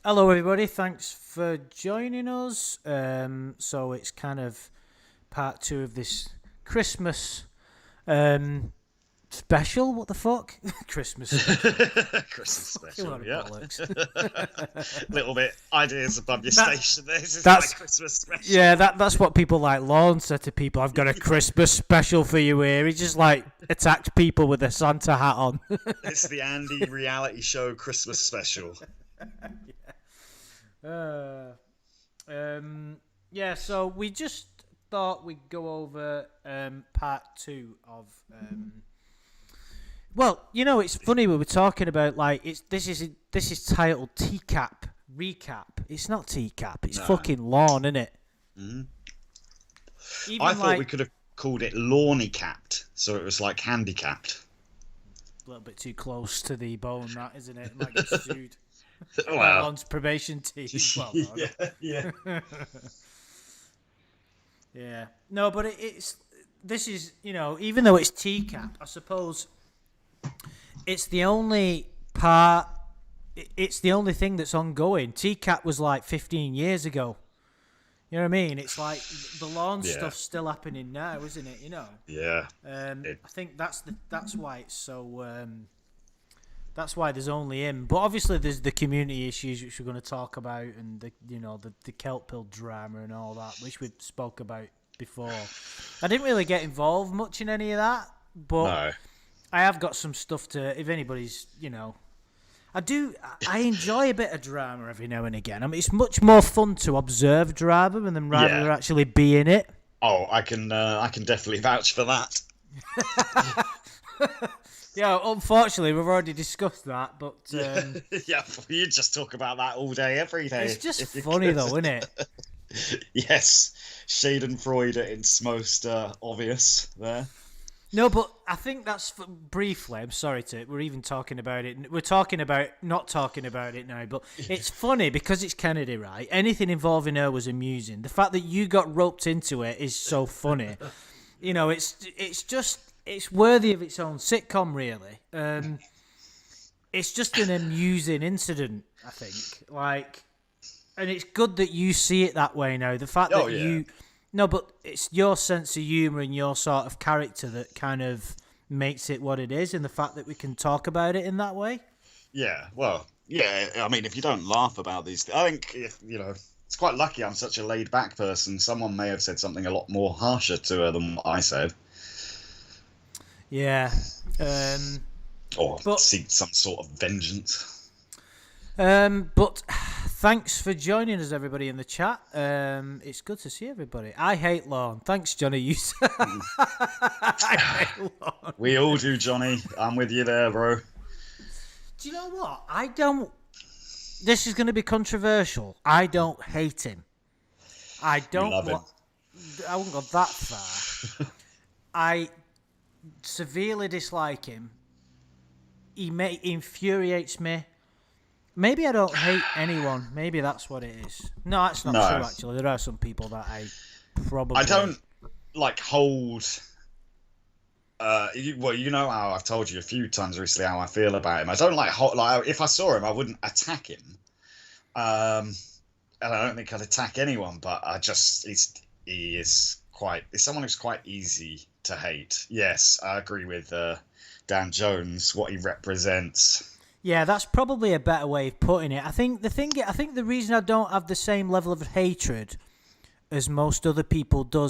Hello, everybody. Thanks for joining us. So it's kind of part two of this Christmas special. What the fuck? Christmas special. Christmas Fucking special, lot of yeah. bollocks. Little bit ideas above your That- station. This is my That's Christmas special. yeah. That's what people like Lorne said to people. I've got a Christmas special for you here. He just like attacked people with a Santa hat on. It's the Andy reality show Christmas special. Uh, yeah, so we just thought we'd go over part two of. Well, you know, it's funny we were talking about like this is titled TCAP recap. It's not TCAP. It's No. fucking Lorne, isn't it? Mhm. Even I thought like we could have called it Lorne capped, so it was like handicapped. a little bit too close to the bone, that isn't it? It might get sued. Well, Lorne's probation team. Well, no, yeah. Yeah. No, but this is, you know, even though it's TCAP, I suppose it's the only part, it's the only thing that's ongoing. TCAP was like 15 years ago. You know what I mean? It's like the Lorne Yeah. stuff's still happening now, isn't it? You know? Yeah. I think that's why it's so. That's why there's only him. But obviously there's the community issues which we're going to talk about, and the kelp pill drama and all that, which we spoke about before. I didn't really get involved much in any of that, but No. I have got some stuff to. If anybody's, I enjoy a bit of drama every now and again. I mean, it's much more fun to observe drama than rather Yeah. actually be in it. Oh, I can definitely vouch for that. Yeah, unfortunately, we've already discussed that, but Yeah, you just talk about that all day, every day. it's just if you funny could. though, isn't it? Yes, Schadenfreude at its most obvious there. No, but I think that's briefly. I'm sorry we're even talking about it. We're talking about not talking about it now, but it's funny because it's Kennedy, right? Anything involving her was amusing. The fact that you got roped into it is so funny. You know, it's worthy of its own sitcom, really. It's just an amusing incident, I think. Like, and it's good that you see it that way now. The fact Oh, that yeah. no, but it's your sense of humour and your sort of character that kind of makes it what it is, and the fact that we can talk about it in that way. Yeah, well, yeah. I mean, if you don't laugh about these, I think it's quite lucky I'm such a laid-back person. Someone may have said something a lot more harsher to her than what I said, Yeah. or But- seek some sort of vengeance. But thanks for joining us, everybody in the chat. It's good to see everybody. I hate Lorne. Thanks, Johnny. You. I hate Lorne. We all do, Johnny. I'm with you there, bro. Do you know what? I don't. This is going to be controversial. I don't hate him. I don't. love him. I wouldn't go that far. I severely dislike him. He infuriates me. Maybe I don't hate anyone. Maybe that's what it is. No, that's not No. true, actually. There are some people that I probably... I don't hold. You know how I've told you a few times recently how I feel about him. I don't like if I saw him, I wouldn't attack him. And I don't think I'd attack anyone. But he's someone who's quite easy to hate. Yes, I agree with Dan Jones. What he represents. Yeah, that's probably a better way of putting it. I think the reason I don't have the same level of hatred as most other people do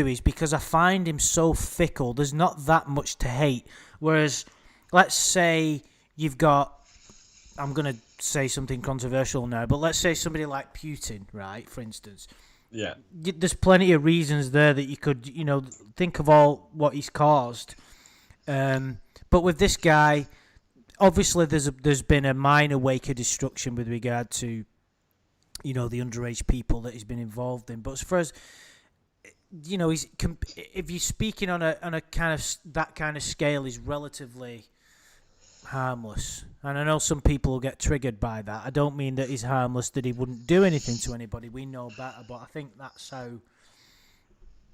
is because I find him so fickle. There's not that much to hate. Whereas, let's say you've got, I'm going to say something controversial now, but let's say somebody like Putin, right, for instance. Yeah. There's plenty of reasons there that you could, think of all what he's caused. But with this guy... Obviously, there's been a minor wake of destruction with regard to, the underage people that he's been involved in. But as far as, if you're speaking on a kind of that kind of scale, he's relatively harmless. And I know some people will get triggered by that. I don't mean that he's harmless, that he wouldn't do anything to anybody. We know better, but I think that's how,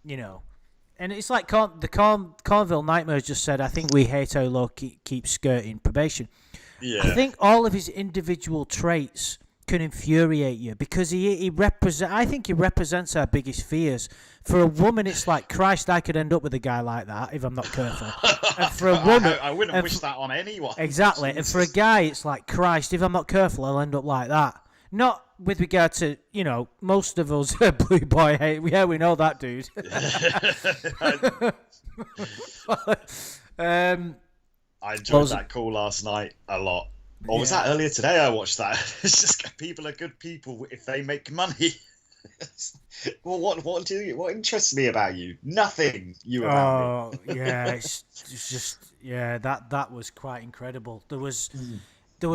And it's like the Cornville Nightmares just said, I think we hate how low keeps skirting probation. Yeah. I think all of his individual traits can infuriate you because I think he represents our biggest fears. For a woman, it's like, Christ, I could end up with a guy like that if I'm not careful. And for a woman, I wouldn't wish that on anyone. Exactly. And for a guy, it's like, Christ, if I'm not careful, I'll end up like that. Not with regard to, most of us blue boy hate. Yeah, we know that, dude. I enjoyed that call last night a lot. Or was that earlier today? I watched that. It's just people are good people if they make money. Well, what interests me about you? Nothing. You about me. Yeah, it's just that was quite incredible. There was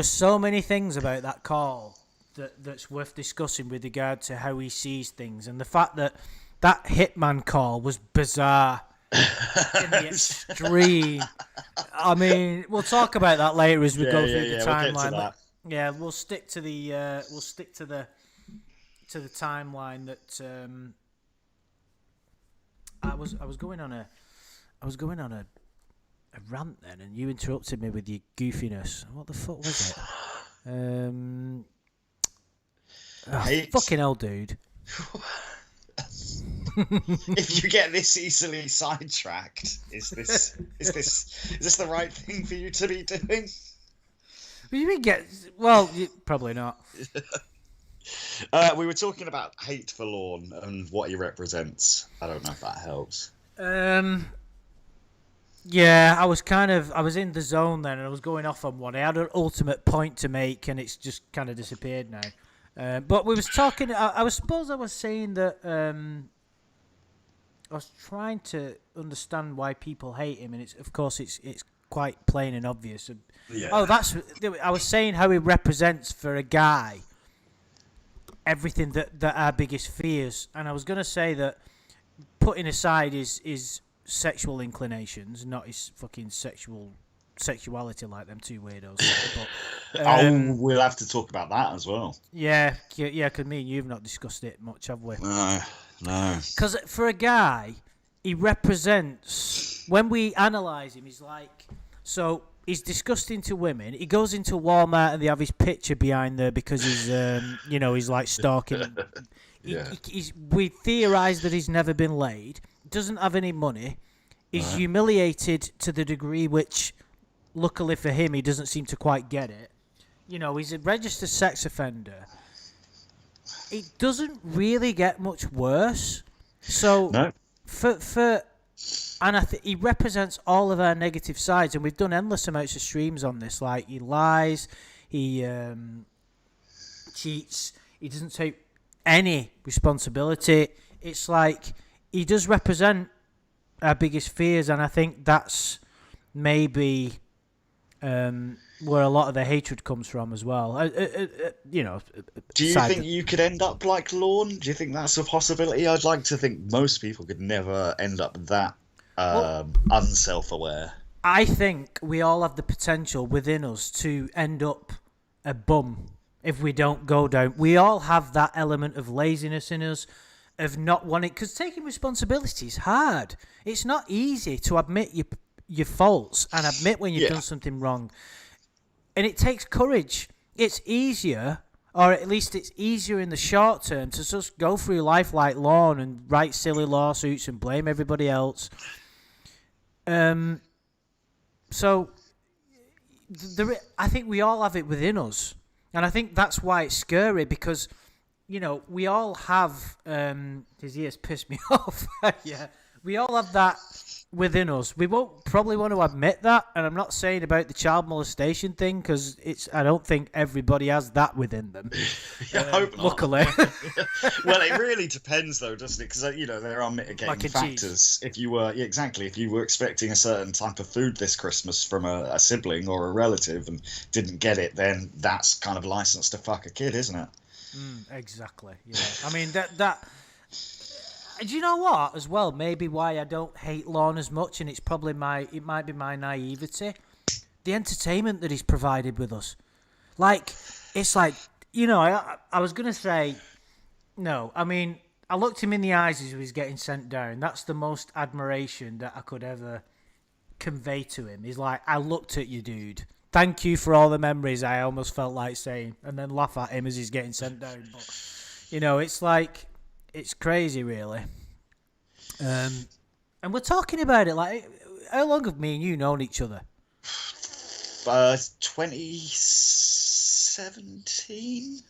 so many things about that call that's worth discussing with regard to how he sees things, and the fact that hitman call was bizarre in the extreme. I mean, we'll talk about that later as we go through the timeline. We'll stick to the timeline that I was going on a rant then, and you interrupted me with your goofiness. What the fuck was it? Fucking hell, dude. If you get this easily sidetracked, is this the right thing for you to be doing? Probably not. We were talking about hate for Lorne and what he represents. I don't know if that helps. Yeah, I was in the zone then, and I was going off on one. I had an ultimate point to make, and it's just kind of disappeared now. But we was talking. I was saying that I was trying to understand why people hate him, and it's quite plain and obvious. Yeah. I was saying how he represents for a guy everything that our biggest fears, and I was going to say that putting aside his sexual inclinations, not his fucking sexuality like them two weirdos. But, we'll have to talk about that as well. Yeah, because me and you've not discussed it much, have we? No. Because for a guy, he represents, when we analyse him, he's like, so he's disgusting to women. He goes into Walmart and they have his picture behind there because he's, he's like stalking. We theorise that he's never been laid, doesn't have any money, is humiliated to the degree which, luckily for him, he doesn't seem to quite get it. He's a registered sex offender. It doesn't really get much worse. So, no. And I think he represents all of our negative sides, and we've done endless amounts of streams on this. Like, he lies, he cheats, he doesn't take any responsibility. It's like he does represent our biggest fears, and I think that's maybe where a lot of the hatred comes from as well. Do you think you could end up like Lorne? Do you think that's a possibility? I'd like to think most people could never end up that unself-aware. I think we all have the potential within us to end up a bum if we don't go down. We all have that element of laziness in us, of not wanting, because taking responsibility is hard. It's not easy to admit your faults and admit when you've done something wrong. And it takes courage. It's easier, or at least it's easier in the short term, to just go through life like Lorne and write silly lawsuits and blame everybody else. So I think we all have it within us. And I think that's why it's scary, because, we all have... his ears piss me off. Yeah. We all have that within us. We won't probably want to admit that, and I'm not saying about the child molestation thing, because I don't think everybody has that within them. I hope not. Luckily. Well, it really depends, though, doesn't it? Because there are mitigating factors. If you were expecting a certain type of food this Christmas from a sibling or a relative and didn't get it, then that's kind of license to fuck a kid, isn't it? Exactly. Yeah. I mean that. Do you know what, as well, maybe why I don't hate Lorne as much, and it might be my naivety, the entertainment that he's provided with us. Like, it's like, I was going to say, no, I mean, I looked him in the eyes as he was getting sent down. That's the most admiration that I could ever convey to him. He's like, I looked at you, dude. thank you for all the memories, I almost felt like saying, and then laugh at him as he's getting sent down. But, it's like, it's crazy, really. And we're talking about it, like, how long have me and you known each other? 2017?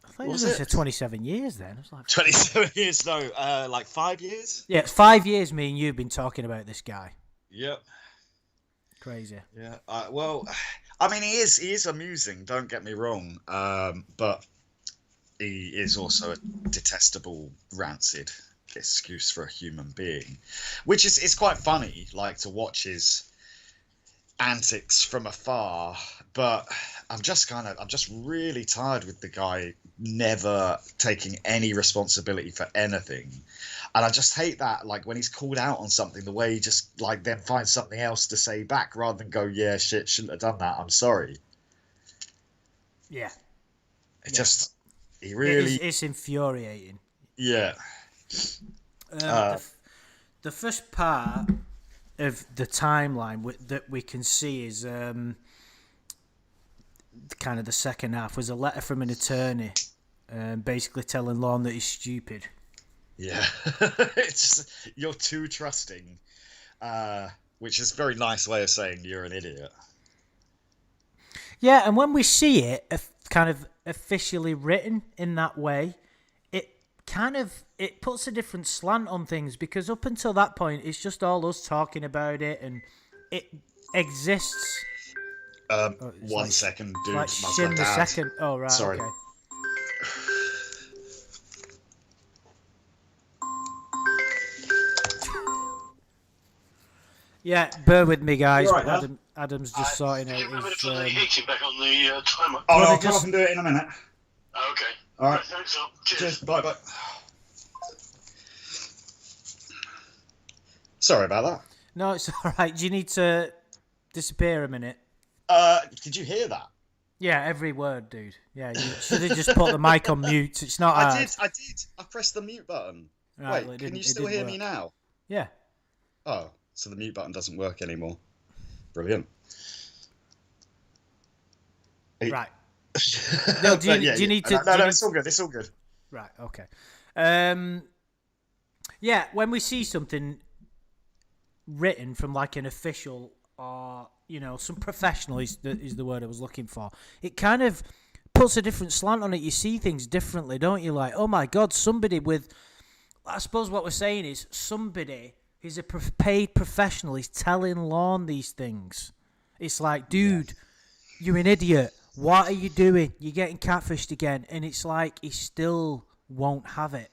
I think it was 27 years then. It was like 27 years, no, like 5 years? Yeah, it's 5 years me and you have been talking about this guy. Yep. Crazy. Yeah. Well, I mean, he is amusing. Don't get me wrong. But he is also a detestable, rancid excuse for a human being, which is quite funny. Like to watch his antics from afar. But I'm just really tired with the guy never taking any responsibility for anything. And I just hate that, like, when he's called out on something, the way he just, like, then finds something else to say back rather than go, yeah, shit, shouldn't have done that, I'm sorry. Yeah. He really... It's infuriating. Yeah. The first part of the timeline that we can see is kind of the second half was a letter from an attorney basically telling Lorne that he's stupid. Yeah, you're too trusting, which is a very nice way of saying you're an idiot. Yeah, and when we see it kind of officially written in that way, it puts a different slant on things, because up until that point, it's just all us talking about it, and it exists. 1 second, dude. Like Shin the second. Oh, right. Sorry. Okay. Yeah, bear with me, guys. Right, Adam's just sorting out his... Put the heating back on the timer. Oh, I'll come up and do it in a minute. Okay. All right. Thanks, Al. Cheers. Bye. Sorry about that. No, it's all right. Do you need to disappear a minute? Did you hear that? Yeah, every word, dude. Yeah, you should have just put the mic on mute. It's not hard. I did. I pressed the mute button. Right, Wait, can you still hear me now? Yeah. Oh, so the mute button doesn't work anymore. Brilliant. Right. No, do you need to... No, it's all good. It's all good. Right, okay. Yeah, when we see something written from like an official or, some professional is the word I was looking for, it kind of puts a different slant on it. You see things differently, don't you? Like, oh my God, somebody with... I suppose what we're saying is somebody who's a paid professional is telling Lorne these things. It's like, dude, you're an idiot. What are you doing? You're getting catfished again. And it's like he still won't have it.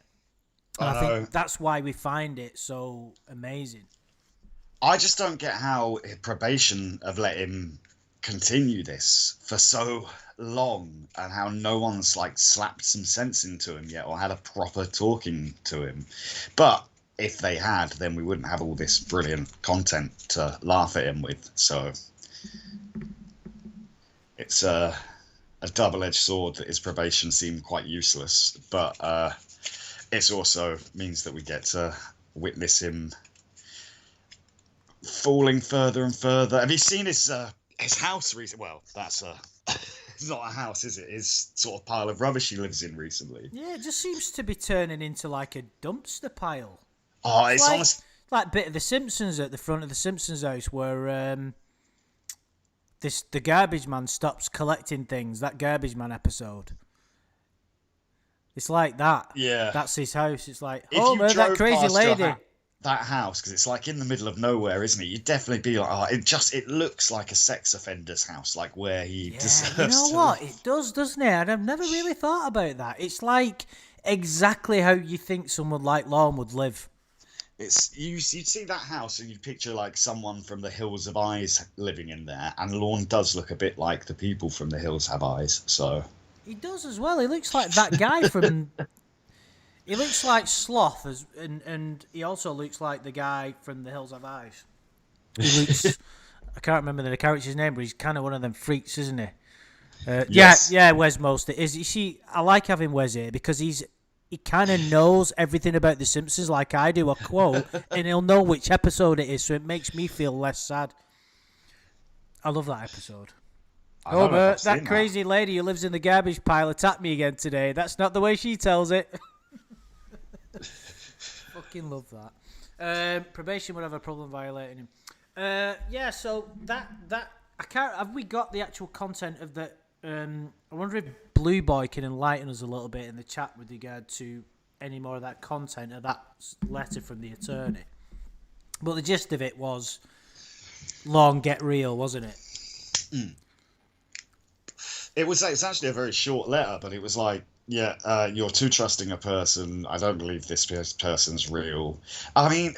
And I think that's why we find it so amazing. I just don't get how probation have let him continue this for so long, and how no one's like slapped some sense into him yet or had a proper talking to him. But if they had, then we wouldn't have all this brilliant content to laugh at him with. So it's a double-edged sword that his probation seemed quite useless, but it also means that we get to witness him falling further and further. Have you seen his house recently? Well, that's it's not a house, is it? His sort of pile of rubbish he lives in recently. Yeah, it just seems to be turning into like a dumpster pile. Oh, it's honest. Like a bit of The Simpsons at the front of the Simpsons house, where the garbage man stops collecting things. That garbage man episode. It's like that. Yeah. That's his house. It's like, Homer, that crazy lady. That house, because it's like in the middle of nowhere, isn't it? You'd definitely be like, oh, it looks like a sex offender's house, like where he deserves to. You know what? It does, doesn't it? And I've never really thought about that. It's like exactly how you think someone like Lorne would live. You'd see that house and you'd picture like someone from the Hills Have Eyes living in there, and Lorne does look a bit like the people from the Hills Have Eyes, so... He does as well. He looks like that guy from... He looks like Sloth, and he also looks like the guy from the Hills Have Eyes. He looks... I can't remember the character's name, but he's kind of one of them freaks, isn't he? Yes. Yeah, Wes Most. You see, I like having Wes here because he kind of knows everything about The Simpsons like I do, a quote, and he'll know which episode it is, so it makes me feel less sad. I love that episode. I don't know if I've that seen crazy lady who lives in the garbage pile attacked me again today. That's not the way she tells it. Fucking love that. Probation would have a problem violating him. Yeah, so that I can't. Have we got the actual content of the? I wonder if Blue Boy can enlighten us a little bit in the chat with regard to any more of that content of that letter from the attorney. But the gist of it was, Lorne, get real, wasn't it? It's actually a very short letter, but it was like, yeah, you're too trusting a person. I don't believe this person's real. I mean,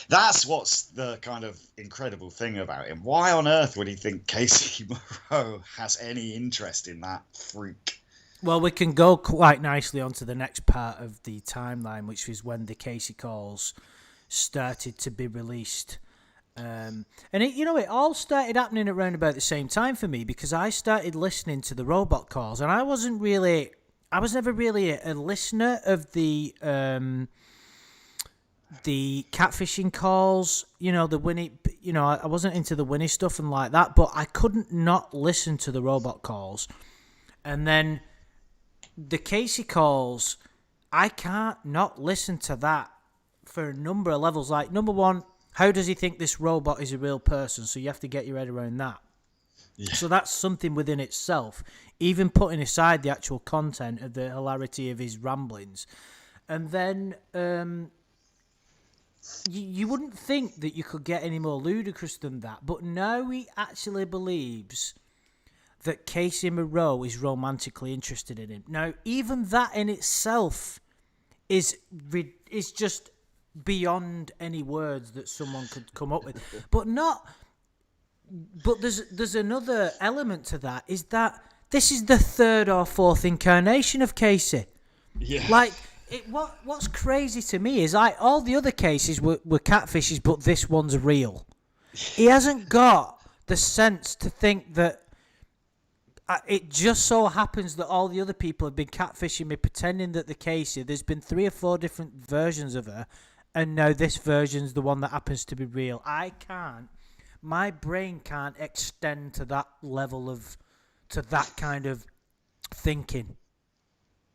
that's what's the kind of incredible thing about him. Why on earth would he think Casey Moreau has any interest in that freak? Well, we can go quite nicely onto the next part of the timeline, which is when the Casey calls started to be released. And it all started happening around about the same time for me, because I started listening to the robot calls, and I was never really a listener of the catfishing calls, the Winnie, I wasn't into the Winnie stuff and like that, but I couldn't not listen to the robot calls. And then the Casey calls, I can't not listen to that for a number of levels. Like, number one, how does he think this robot is a real person? So you have to get your head around that. Yeah. So that's something within itself, even putting aside the actual content of the hilarity of his ramblings. And then you wouldn't think that you could get any more ludicrous than that. But now he actually believes that Casey Moreau is romantically interested in him. Now, even that in itself is just beyond any words that someone could come up with. But there's another element to that, is that this is the third or fourth incarnation of Casey. Yeah. Like, what's crazy to me is all the other cases were catfishes, but this one's real. He hasn't got the sense to think that it just so happens that all the other people have been catfishing me, pretending that the Casey, there's been 3 or 4 different versions of her, and now this version's the one that happens to be real. My brain can't extend to that level to that kind of thinking.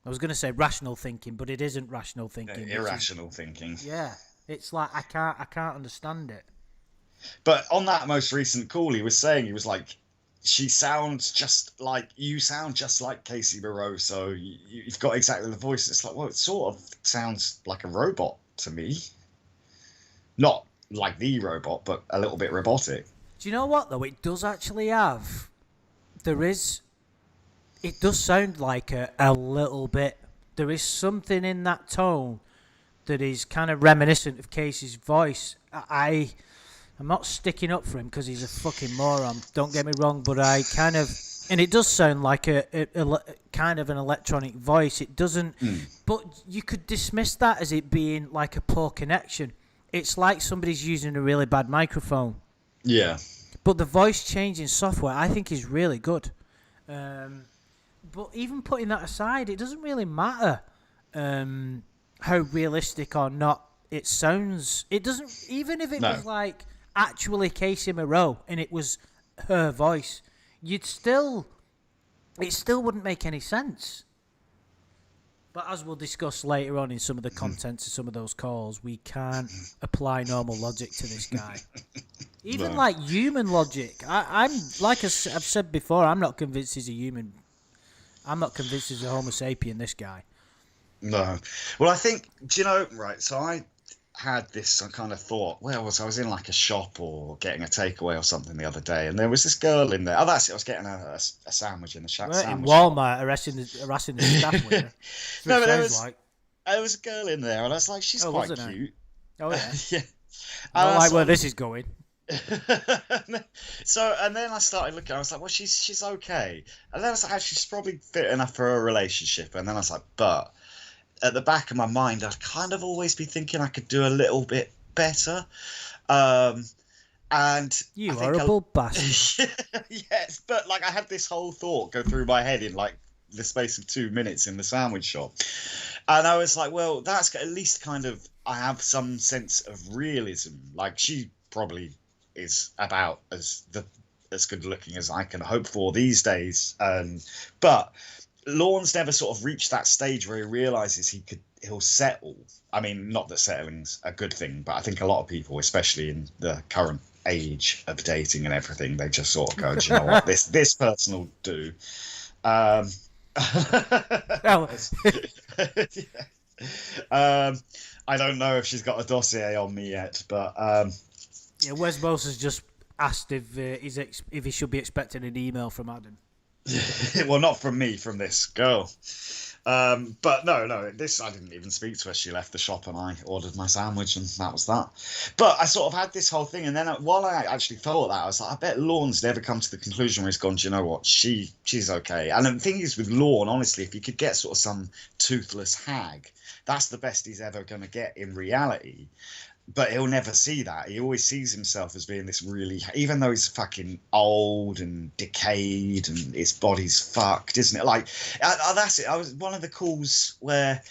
I was going to say rational thinking, but it isn't rational thinking. Irrational thinking. Yeah, it's like I can't understand it. But on that most recent call, he was saying, he was like, she sounds just like, you sound just like Casey Moreau, so you've got exactly the voice. It's like, well, it sort of sounds like a robot to me. Not like the robot, but a little bit robotic. Do you know what, though? It does actually have... It does sound like a little bit... There is something in that tone that is kind of reminiscent of Casey's voice. I'm not sticking up for him because he's a fucking moron. Don't get me wrong, but I kind of... And it does sound like a kind of an electronic voice. It doesn't... But you could dismiss that as it being like a poor connection. It's like somebody's using a really bad microphone. Yeah. But the voice changing software, I think, is really good. But even putting that aside, it doesn't really matter how realistic or not it sounds. It doesn't... Even if it was like actually Casey Moreau and it was her voice, it still wouldn't make any sense. But as we'll discuss later on in some of the contents of some of those calls, we can't apply normal logic to this guy. Even like human logic. I'm like I've said before, I'm not convinced he's a human. I'm not convinced he's a Homo sapien, this guy. No. Well, I think, do you know, right, so I had this kind of thought, I was in like a shop or getting a takeaway or something the other day, and there was this girl in there. Oh, that's it. I was getting a sandwich in the shop. In Walmart, harassing the staff with her. No, but there was a girl in there, and I was like, she's quite cute. Oh, yeah. Yeah. I like where this is going. So, and then I started looking, I was like, well, she's okay. And then I was like, she's probably fit enough for a relationship. And then I was like, but at the back of my mind, I'd kind of always be thinking I could do a little bit better. And you horrible bastard. Yes, but like I had this whole thought go through my head in like the space of 2 minutes in the sandwich shop. And I was like, well, that's at least kind of, I have some sense of realism. Like she probably is about as as good looking as I can hope for these days. But Lorne's never sort of reached that stage where he realizes he'll settle. I mean, not that settling's a good thing, but I think a lot of people, especially in the current age of dating and everything, they just sort of go, do you know what, this person will do. I don't know if she's got a dossier on me yet, but yeah, Wes Bose has just asked if he should be expecting an email from Adam. Well, not from me, from this girl. But no, this I didn't even speak to her. She left the shop and I ordered my sandwich and that was that. But I sort of had this whole thing, and then while I actually thought that, I was like, I bet Lorne's never come to the conclusion where he's gone, do you know what, she's okay. And the thing is with Lorne, honestly, if he could get sort of some toothless hag, that's the best he's ever going to get in reality. But he'll never see that. He always sees himself as being this really, even though he's fucking old and decayed and his body's fucked, isn't it? Like, that's it. I was one of the calls where,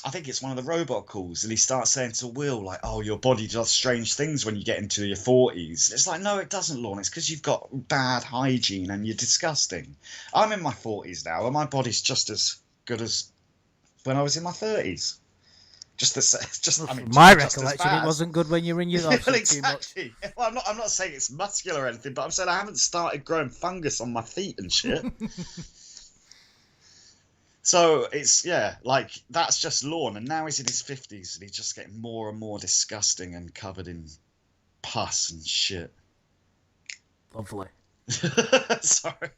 I think it's one of the robot calls, and he starts saying to Will, like, oh, your body does strange things when you get into your 40s. It's like, no, it doesn't, Lorne. It's because you've got bad hygiene and you're disgusting. I'm in my 40s now, and my body's just as good as when I was in my 30s. My recollection, it wasn't good when you were in your life. Well, exactly. Well, I'm not saying it's muscular or anything, but I'm saying I haven't started growing fungus on my feet and shit. So it's, yeah, like, that's just Lorne, and now he's in his 50s and he's just getting more and more disgusting and covered in pus and shit. Lovely. Sorry.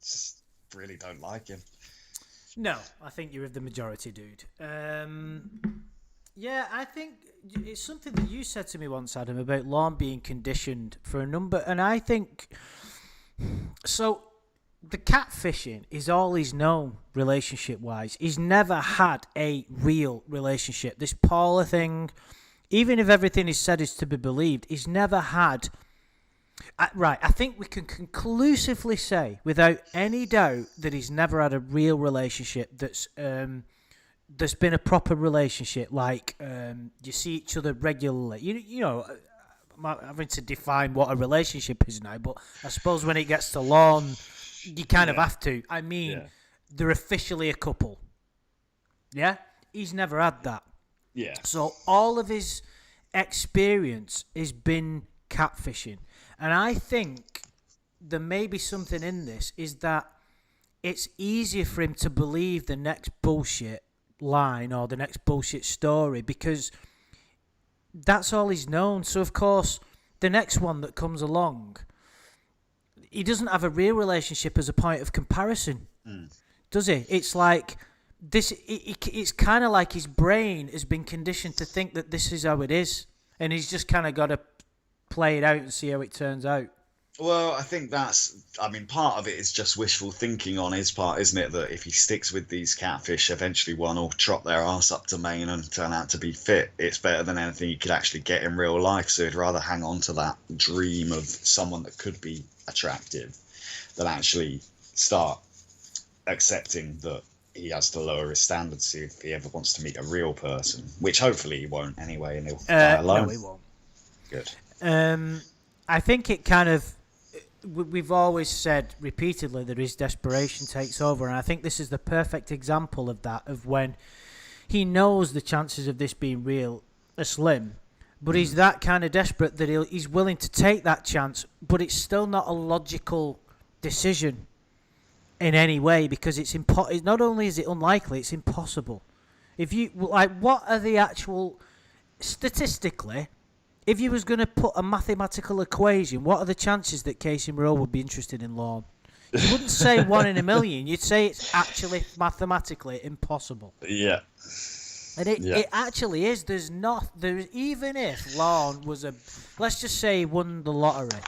Just really don't like him. No, I think you're of the majority, dude. Yeah, I think it's something that you said to me once, Adam, about Lorne being conditioned for a number, and I think so. The catfishing is all he's known relationship-wise. He's never had a real relationship. This Paula thing, even if everything is said is to be believed, he's never had. Right, I think we can conclusively say, without any doubt, that he's never had a real relationship that's been a proper relationship. Like, you see each other regularly. You know, I'm having to define what a relationship is now, but I suppose when it gets to Lorne, you kind of have to. I mean, they're officially a couple. Yeah? He's never had that. Yeah. So all of his experience has been catfishing. And I think there may be something in this, is that it's easier for him to believe the next bullshit line or the next bullshit story because that's all he's known. So, of course, the next one that comes along, he doesn't have a real relationship as a point of comparison, does he? It's like this. It's kind of like his brain has been conditioned to think that this is how it is, and he's just kind of got to play it out and see how it turns out. Well, I think part of it is just wishful thinking on his part, isn't it? That if he sticks with these catfish, eventually one will trot their ass up to Maine and turn out to be fit. It's better than anything he could actually get in real life, so he'd rather hang on to that dream of someone that could be attractive than actually start accepting that he has to lower his standards if he ever wants to meet a real person, which hopefully he won't anyway, and he'll die alone. No, he won't. Good. I think it kind of... We've always said repeatedly that his desperation takes over, and I think this is the perfect example of that, of when he knows the chances of this being real are slim, but he's that kind of desperate that he's willing to take that chance, but it's still not a logical decision in any way, because it's not only is it unlikely, it's impossible. If you, like, what are the actual... Statistically... If you was going to put a mathematical equation, what are the chances that Casey Moreau would be interested in Lorne? You wouldn't say 1 in a million. You'd say it's actually mathematically impossible. Yeah. And it actually is. Even if Lorne was let's just say he won the lottery,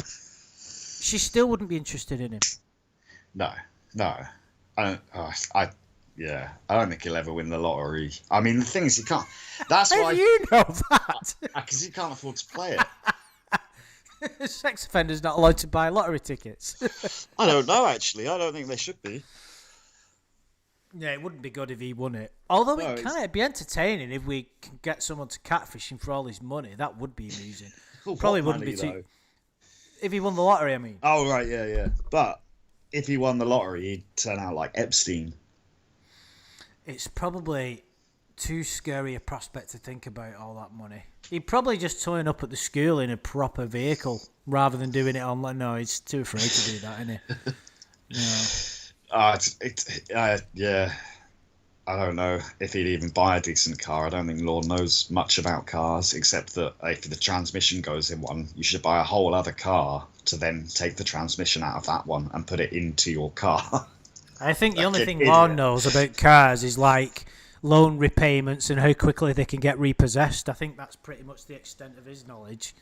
she still wouldn't be interested in him. No. I don't think he'll ever win the lottery. I mean, the thing is, he can't. That's How why. do you know that? Because he can't afford to play it. Sex offenders not allowed to buy lottery tickets. I don't know, actually. I don't think they should be. Yeah, it wouldn't be good if he won it. Although it kind be entertaining if we can get someone to catfish him for all his money. That would be amusing. Probably wouldn't be too. If he won the lottery, I mean. Oh, right, yeah. But if he won the lottery, he'd turn out like Epstein. It's probably too scary a prospect to think about all that money. He'd probably just turn up at the school in a proper vehicle rather than doing it online. No, he's too afraid to do that, isn't he? Yeah. I don't know if he'd even buy a decent car. I don't think Lorne knows much about cars, except that if the transmission goes in one, you should buy a whole other car to then take the transmission out of that one and put it into your car. I think the only thing Lorne knows about cars is like loan repayments and how quickly they can get repossessed. I think that's pretty much the extent of his knowledge.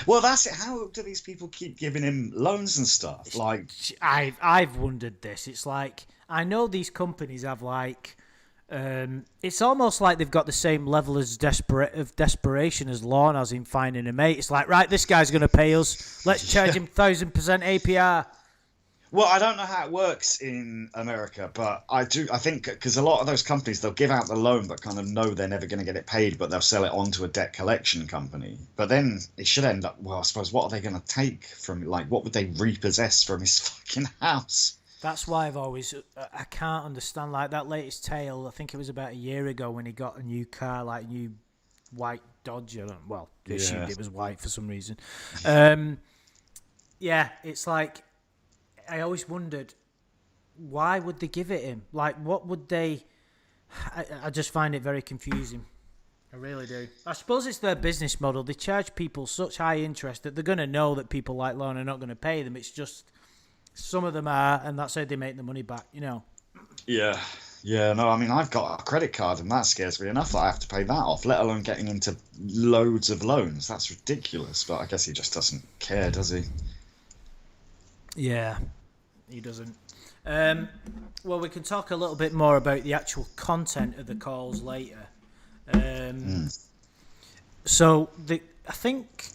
Well, that's it. How do these people keep giving him loans and stuff? Like, I've wondered this. It's like, I know these companies have like, it's almost like they've got the same level of desperation as Lorne has in finding a mate. It's like, right, this guy's going to pay us. Let's charge him 1,000% APR. Well, I don't know how it works in America, but I think because a lot of those companies, they'll give out the loan but kind of know they're never going to get it paid, but they'll sell it on to a debt collection company. But then it should end up, well, I suppose, what are they going to take from, like, what would they repossess from his fucking house? That's why I can't understand, like, that latest tale, I think it was about a year ago when he got a new car, like a new white Dodge. Well, they assumed it was white for some reason. Yeah, it's like, I always wondered, why would they give it him? Like, what would they... I just find it very confusing. I really do. I suppose it's their business model. They charge people such high interest that they're going to know that people like Lorne are not going to pay them. It's just some of them are, and that's how they make the money back, you know? Yeah, no, I mean, I've got a credit card, and that scares me enough that I have to pay that off, let alone getting into loads of loans. That's ridiculous, but I guess he just doesn't care, does he? Yeah, he doesn't. Well, we can talk a little bit more about the actual content of the calls later. So I think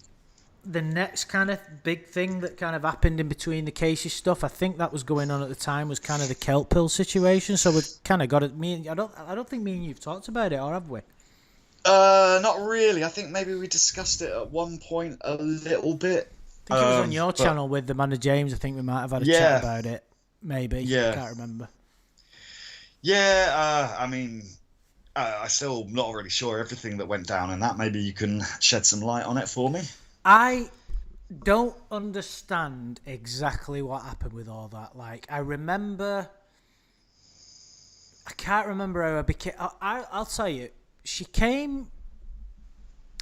the next kind of big thing that kind of happened in between the cases stuff, I think that was going on at the time, was kind of the kelp pill situation. So we've kind of got it. I don't think me and you've talked about it, or have we? Not really. I think maybe we discussed it at one point a little bit. I think it was on your channel with Amanda James. I think we might have had a chat about it. Maybe. Yeah. I can't remember. Yeah, I mean, I'm still not really sure everything that went down in that. Maybe you can shed some light on it for me. I don't understand exactly what happened with all that. Like, I can't remember how I became... I'll tell you, she came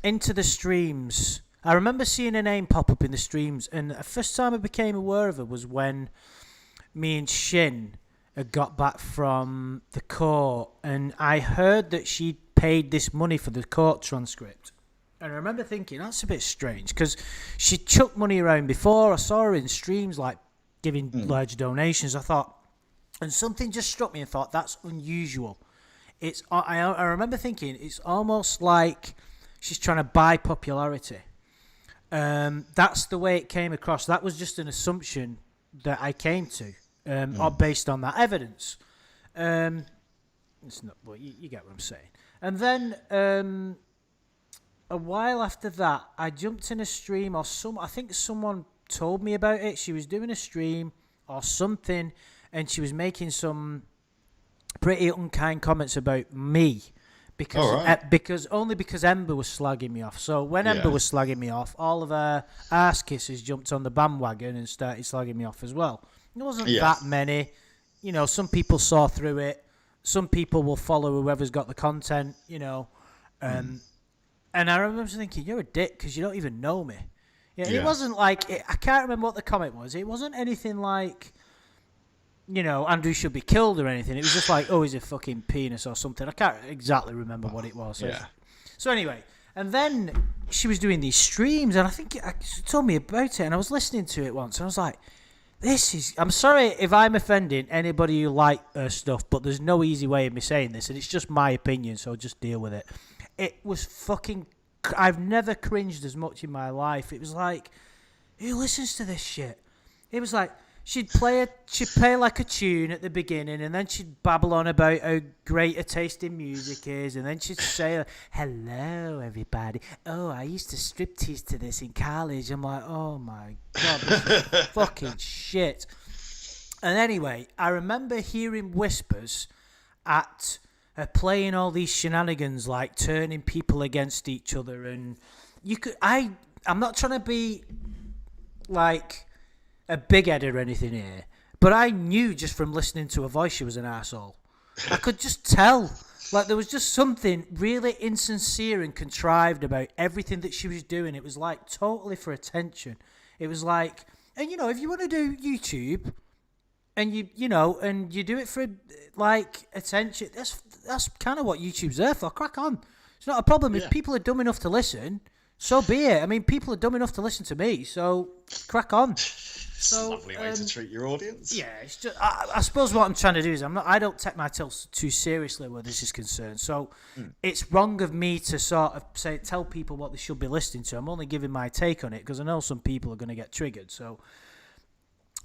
into the streams... I remember seeing her name pop up in the streams, and the first time I became aware of her was when me and Shin had got back from the court, and I heard that she'd paid this money for the court transcript. And I remember thinking, that's a bit strange, because she chucked money around before. I saw her in streams, like, giving large donations. I thought, and something just struck me and thought, that's unusual. I remember thinking, it's almost like she's trying to buy popularity. That's the way it came across. That was just an assumption that I came to, based on that evidence. It's not. Well, you get what I'm saying. And then a while after that, I jumped in a stream, or I think someone told me about it. She was doing a stream or something, and she was making some pretty unkind comments about me. Because Ember was slagging me off. So when Ember was slagging me off, all of her arse kissers jumped on the bandwagon and started slagging me off as well. There wasn't that many. You know, some people saw through it. Some people will follow whoever's got the content, you know. And I remember thinking, you're a dick because you don't even know me. It wasn't like... I can't remember what the comment was. It wasn't anything like... You know, Andrew should be killed or anything. It was just like, oh, he's a fucking penis or something. I can't exactly remember what it was. So anyway, and then she was doing these streams, and I think she told me about it, and I was listening to it once, and I was like, I'm sorry if I'm offending anybody who like her stuff, but there's no easy way of me saying this, and it's just my opinion, so just deal with it. It was fucking... I've never cringed as much in my life. It was like, who listens to this shit? It was like... she'd play like a tune at the beginning, and then she'd babble on about how great her taste in music is, and then she'd say, "Hello, everybody. Oh, I used to striptease to this in college." I'm like, "Oh my god, this is fucking shit." And anyway, I remember hearing whispers at her playing all these shenanigans, like turning people against each other, and I'm not trying to be like a big head or anything here, but I knew just from listening to her voice she was an arsehole. I could just tell. Like, there was just something really insincere and contrived about everything that she was doing. It was like totally for attention. It was like, and if you want to do YouTube and and you do it for like attention, that's kind of what YouTube's there for. Crack on. It's not a problem. If people are dumb enough to listen, so be it. I mean, people are dumb enough to listen to me, so crack on. So, lovely way to treat your audience. Yeah, it's just, I suppose what I'm trying to do is I don't take myself too seriously where this is concerned. So it's wrong of me to sort of tell people what they should be listening to. I'm only giving my take on it because I know some people are going to get triggered. So,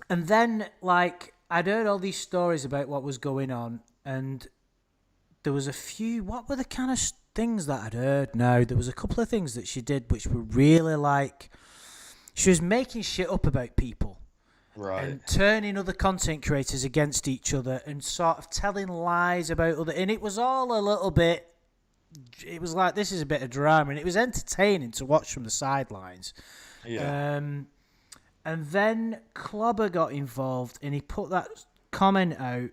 and then like I'd heard all these stories about what was going on, and there was a few. What were the kind of things that I'd heard? Now there was a couple of things that she did which were really like she was making shit up about people. Right. And turning other content creators against each other and sort of telling lies about other... And it was all a little bit... It was like, this is a bit of drama. And it was entertaining to watch from the sidelines. Yeah. And then Clobber got involved and he put that comment out.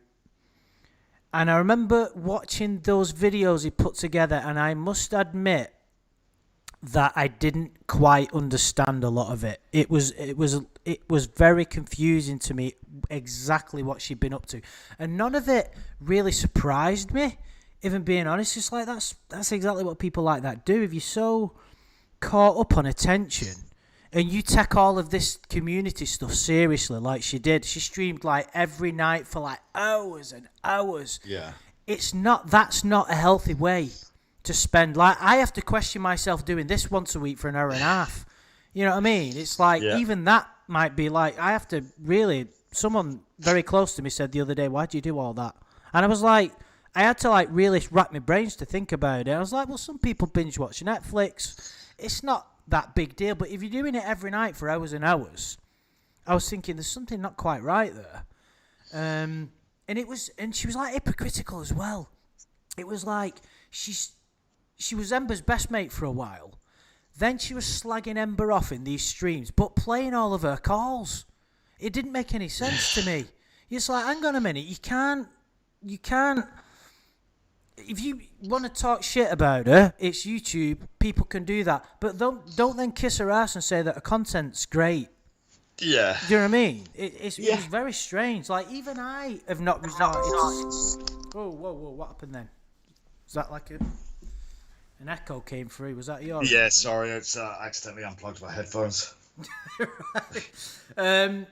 And I remember watching those videos he put together, and I must admit that I didn't quite understand a lot of it. It was very confusing to me exactly what she'd been up to, and none of it really surprised me. If I'm being honest, it's like that's exactly what people like that do. If you're so caught up on attention and you take all of this community stuff seriously, like she did, she streamed like every night for like hours and hours. Yeah, that's not a healthy way to spend. Like, I have to question myself doing this once a week for an hour and a half. You know what I mean? It's like, even that might be like, I have to really, someone very close to me said the other day, why do you do all that? And I was like, I had to like really rack my brains to think about it. I was like, well, some people binge watch Netflix. It's not that big deal. But if you're doing it every night for hours and hours, I was thinking there's something not quite right there. And she was like hypocritical as well. It was like, she was Ember's best mate for a while. Then she was slagging Ember off in these streams, but playing all of her calls. It didn't make any sense to me. It's like, hang on a minute, you can't. If you want to talk shit about her, it's YouTube. People can do that, but don't then kiss her ass and say that her content's great. Yeah. Do you know what I mean? It was very strange. Like, even I have not resorted. Whoa! What happened then? Was that like an echo came through? Was that yours? Yeah, sorry, it's accidentally unplugged my headphones. Right.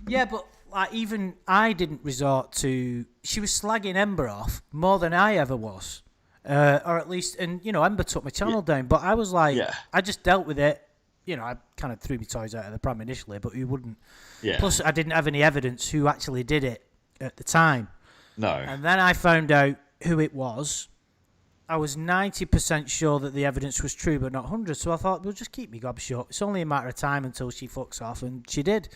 Yeah, but like even I didn't resort to. She was slagging Ember off more than I ever was, or at least, and Ember took my channel down. But I was like, I just dealt with it. I kind of threw my toys out of the pram initially, but who wouldn't? Yeah. Plus, I didn't have any evidence who actually did it at the time. No. And then I found out who it was. I was 90% sure that the evidence was true, but not 100%. So I thought, well, just keep me gob shut. It's only a matter of time until she fucks off, and she did.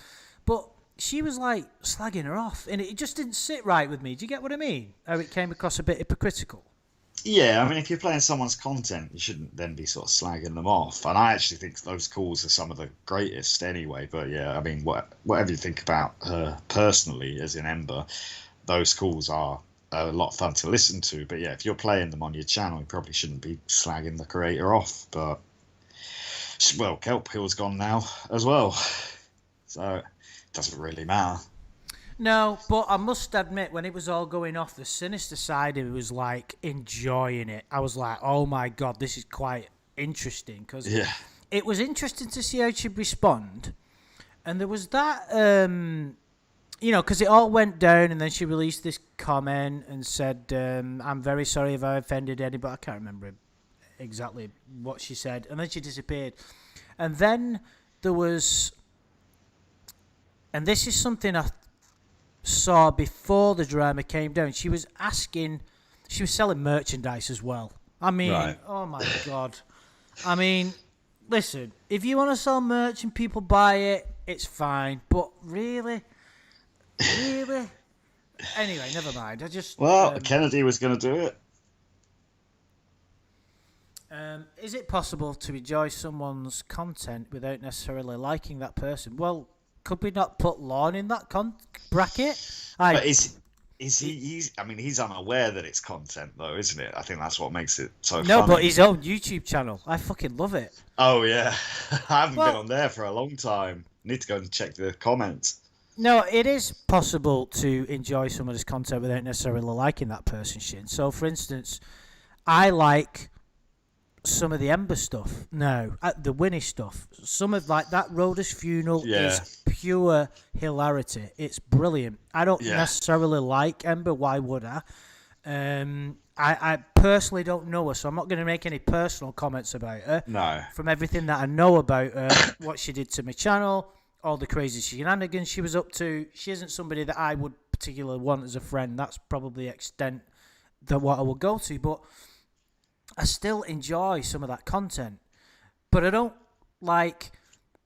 But she was like slagging her off, and it just didn't sit right with me. Do you get what I mean? How it came across a bit hypocritical. Yeah, I mean, if you're playing someone's content, you shouldn't then be sort of slagging them off. And I actually think those calls are some of the greatest anyway. But yeah, I mean, whatever you think about her personally, as in Ember, those calls are a lot of fun to listen to. But yeah, if you're playing them on your channel, you probably shouldn't be slagging the creator off. But, well, Kelp Hill's gone now as well. So it doesn't really matter. No, but I must admit, when it was all going off, the sinister side of it was like enjoying it. I was like, oh my God, this is quite interesting. Because it was interesting to see how she'd respond. And there was that, because it all went down, and then she released this comment and said, I'm very sorry if I offended anybody. I can't remember exactly what she said. And then she disappeared. And then there was, and this is something I saw before the drama came down, she was selling merchandise as well. I mean, Right. Oh my God. I mean, listen, if you want to sell merch and people buy it, it's fine. But really? Really? Anyway, never mind. Well, Kennedy was going to do it. Is it possible to enjoy someone's content without necessarily liking that person? Well, could we not put Lorne in that bracket? But is he? He's unaware that it's content, though, isn't it? I think that's what makes it so funny. No, but his own YouTube channel. I fucking love it. Oh yeah, I haven't been on there for a long time. Need to go and check the comments. No, it is possible to enjoy somebody's content without necessarily liking that person, Shin. So, for instance, I like some of the Ember stuff. No, the Winnie stuff. Some of that Rhoda's funeral is pure hilarity. It's brilliant. I don't necessarily like Ember. Why would I? I personally don't know her, so I'm not going to make any personal comments about her. No. From everything that I know about her, what she did to my channel, all the crazy shenanigans she was up to, she isn't somebody that I would particularly want as a friend. That's probably the extent that what I will go to, but I still enjoy some of that content, but I don't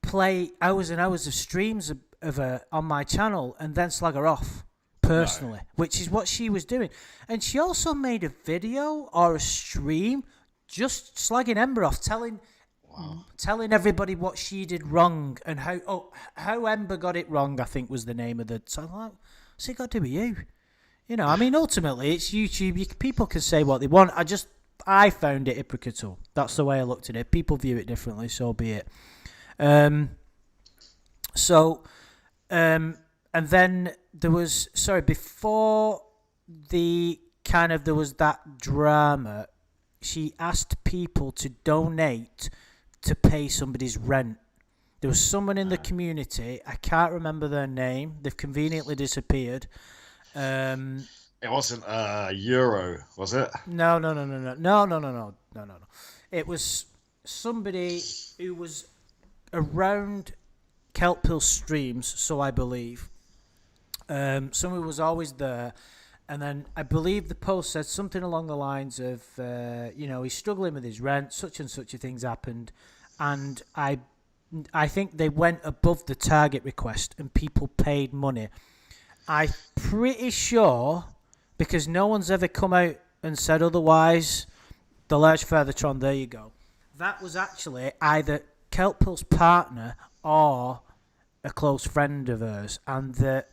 play hours and hours of streams of her on my channel and then slag her off personally, which is what she was doing. And she also made a video or a stream just slagging Ember off, telling everybody what she did wrong and how Ember got it wrong, I think was the name of the... So I'm like, what's it got to do with you? You know, I mean, ultimately, it's YouTube. People can say what they want. I found it hypocritical. That's the way I looked at it. People view it differently, so be it. And then there was, before there was that drama, she asked people to donate to pay somebody's rent. There was someone in the community, I can't remember their name, they've conveniently disappeared. It wasn't Euro, was it? No. It was somebody who was around Kelphill streams, so I believe. Someone was always there, and then I believe the post said something along the lines of, he's struggling with his rent, such and such a thing's happened, and I think they went above the target request, and people paid money. I'm pretty sure, because no one's ever come out and said otherwise, the Lurch Feathertron, there you go. That was actually either Kelphill's partner or a close friend of hers, and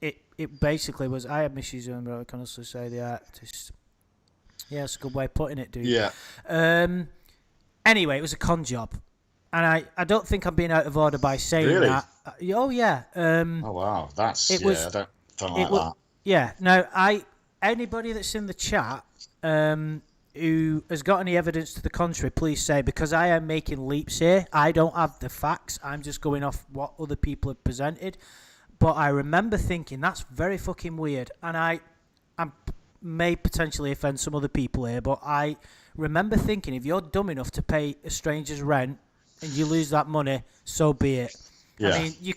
it basically was, I have misuse, but I can also say the artist. Yeah, it's a good way of putting it, dude. Yeah. Anyway, it was a con job, and I don't think I'm being out of order by saying that. Oh yeah. Oh wow, that's I don't like that. Yeah. Now, anybody that's in the chat who has got any evidence to the contrary, please say, because I am making leaps here. I don't have the facts. I'm just going off what other people have presented. But I remember thinking, that's very fucking weird. And I may potentially offend some other people here, but I remember thinking, if you're dumb enough to pay a stranger's rent and you lose that money, so be it. Yeah. I mean, you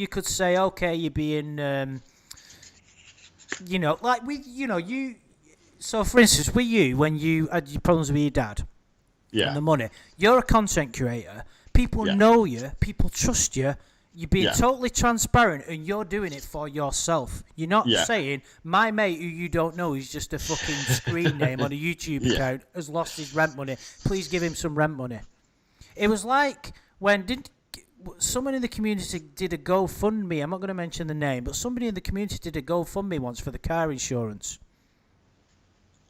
could say, okay, you're being... So, for instance, with you, when you had your problems with your dad and the money, you're a content creator. People know you. People trust you. You're being totally transparent, and you're doing it for yourself. You're not saying, my mate who you don't know is just a fucking screen name on a YouTube account has lost his rent money. Please give him some rent money. It was like when someone in the community did a GoFundMe. I'm not going to mention the name, but somebody in the community did a GoFundMe once for the car insurance.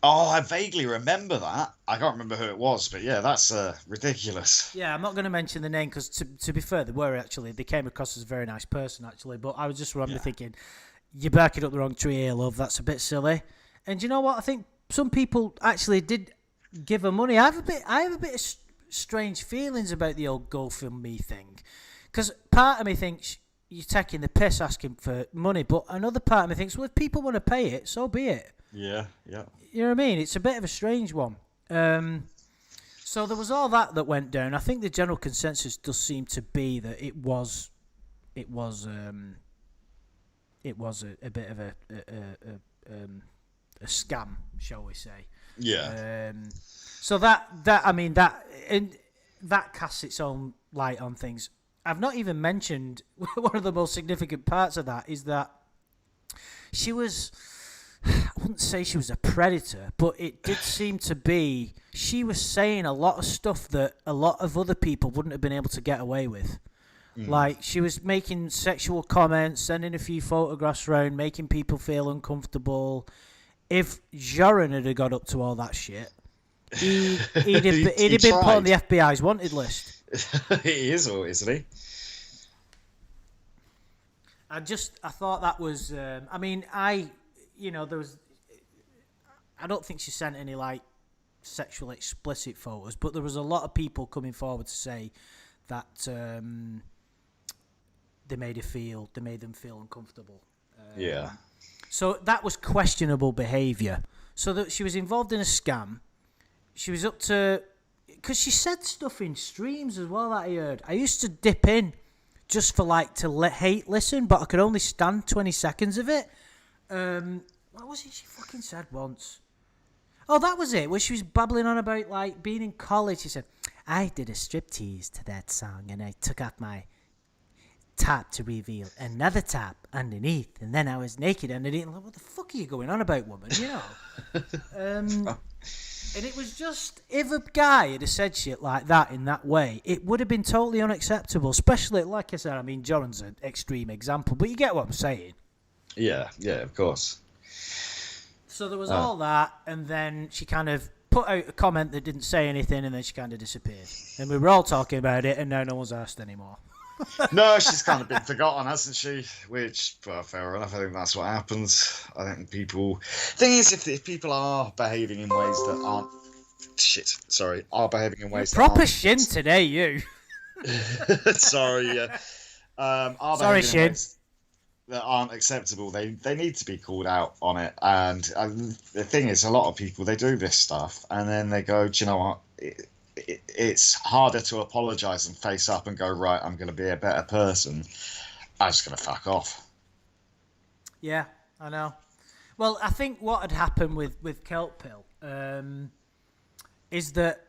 Oh, I vaguely remember that. I can't remember who it was, but yeah, that's ridiculous. Yeah, I'm not going to mention the name because, to be fair, they came across as a very nice person, actually. But I was just thinking, you're barking up the wrong tree here, love. That's a bit silly. And you know what? I think some people actually did give her money. I have a bit of strange feelings about the old GoFundMe thing, because part of me thinks you're taking the piss asking for money, but another part of me thinks, well, if people want to pay it, so be it. Yeah. You know what I mean? It's a bit of a strange one. So there was all that went down. I think the general consensus does seem to be that it was it was a bit of a scam, shall we say? Yeah. So that casts its own light on things. I've not even mentioned one of the most significant parts of that is that she was, I wouldn't say she was a predator, but it did seem to be, she was saying a lot of stuff that a lot of other people wouldn't have been able to get away with. Like, she was making sexual comments, sending a few photographs around, making people feel uncomfortable. If Joran had got up to all that shit, he'd have been put on the FBI's wanted list. He is, or isn't he? I thought that was. There was. I don't think she sent any like sexual explicit photos, but there was a lot of people coming forward to say that they made them feel uncomfortable. Yeah. So that was questionable behaviour. So that she was involved in a scam. She was up to, because she said stuff in streams as well that I heard. I used to dip in just for like to listen, but I could only stand 20 seconds of it. What was it she fucking said once? Oh, that was it, where she was babbling on about like being in college. She said, I did a striptease to that song and I took off my top to reveal another top underneath, and then I was naked underneath. I'm like, what the fuck are you going on about, woman? You know? And it was just, if a guy had said shit like that in that way, it would have been totally unacceptable. Especially, like I said, I mean, Joran's an extreme example, but you get what I'm saying. Yeah, of course. So there was all that, and then she kind of put out a comment that didn't say anything, and then she kind of disappeared. And we were all talking about it, and now no one's asked anymore. No, she's kind of been forgotten, hasn't she? Which, well, fair enough. I think that's what happens. I think thing is, if people are behaving in ways that aren't, are behaving in ways proper that aren't, shin today, you. Sorry, yeah. Are Sorry, behaving in Shin. ways that aren't acceptable. They need to be called out on it. And the thing is, a lot of people, they do this stuff, and then they go, do you know what? It's harder to apologise and face up and go, right, I'm going to be a better person. I'm just going to fuck off. Yeah, I know. Well, I think what had happened with Kelp Pill is that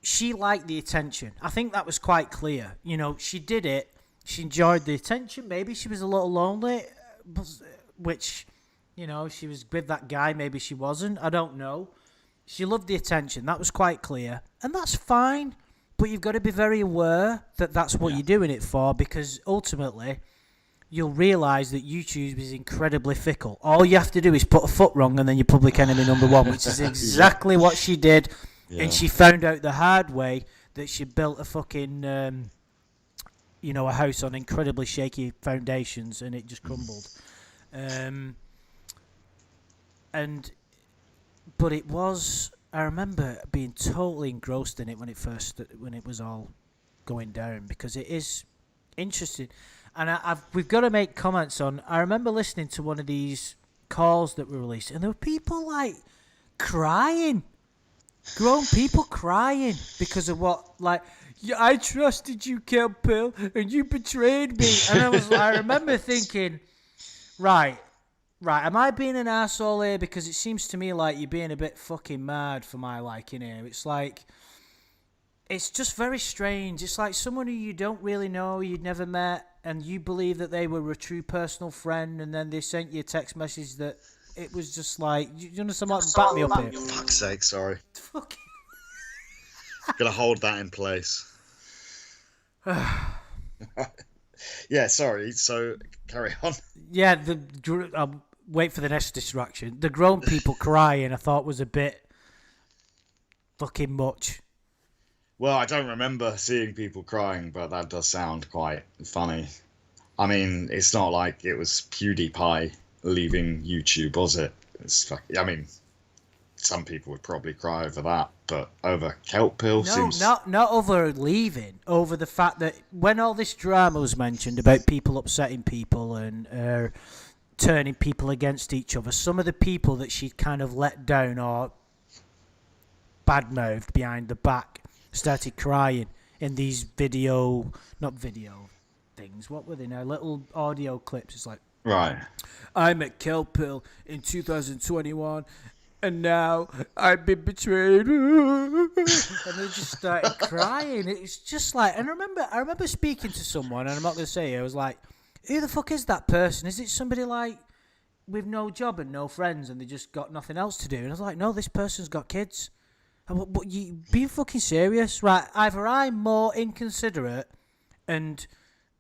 she liked the attention. I think that was quite clear. You know, she did it. She enjoyed the attention. Maybe she was a little lonely, which, you know, she was with that guy. Maybe she wasn't. I don't know. She loved the attention. That was quite clear. And that's fine. But you've got to be very aware that that's what you're doing it for, because ultimately you'll realise that YouTube is incredibly fickle. All you have to do is put a foot wrong and then you're public enemy number one, which is exactly what she did. Yeah. And she found out the hard way that she built a fucking, a house on incredibly shaky foundations, and it just crumbled. But it was, I remember being totally engrossed in it when it was all going down, because it is interesting. And we've got to make comments on, I remember listening to one of these calls that were released, and there were people like crying, grown people crying because of what, like, I trusted you, Kelp Pill, and you betrayed me. And I remember thinking, right, am I being an asshole here? Because it seems to me like you're being a bit fucking mad for my liking here. It's like, it's just very strange. It's like someone who you don't really know, you'd never met, and you believe that they were a true personal friend, and then they sent you a text message that it was just like, you understand what? Back me up here. For fuck's sake, sorry. Fucking... Gonna hold that in place. Yeah, sorry. So, carry on. Yeah, I'll wait for the next distraction. The grown people crying, I thought was a bit fucking much. Well, I don't remember seeing people crying, but that does sound quite funny. I mean, it's not like it was PewDiePie leaving YouTube, was it? I mean, some people would probably cry over that, but over Kelp Pill seems... not over leaving, over the fact that when all this drama was mentioned about people upsetting people and turning people against each other, some of the people that she'd kind of let down or badmouthed behind the back started crying in these not video things, what were they now? Little audio clips. It's like, Right. I met Kelpill in 2021, and now I've been betrayed. And they just started crying. It's just like, and I remember speaking to someone, and I'm not going to say it, I was like, who the fuck is that person? Is it somebody like with no job and no friends, and they just got nothing else to do? And I was like, no, this person's got kids. But you being fucking serious, right? Either I'm more inconsiderate and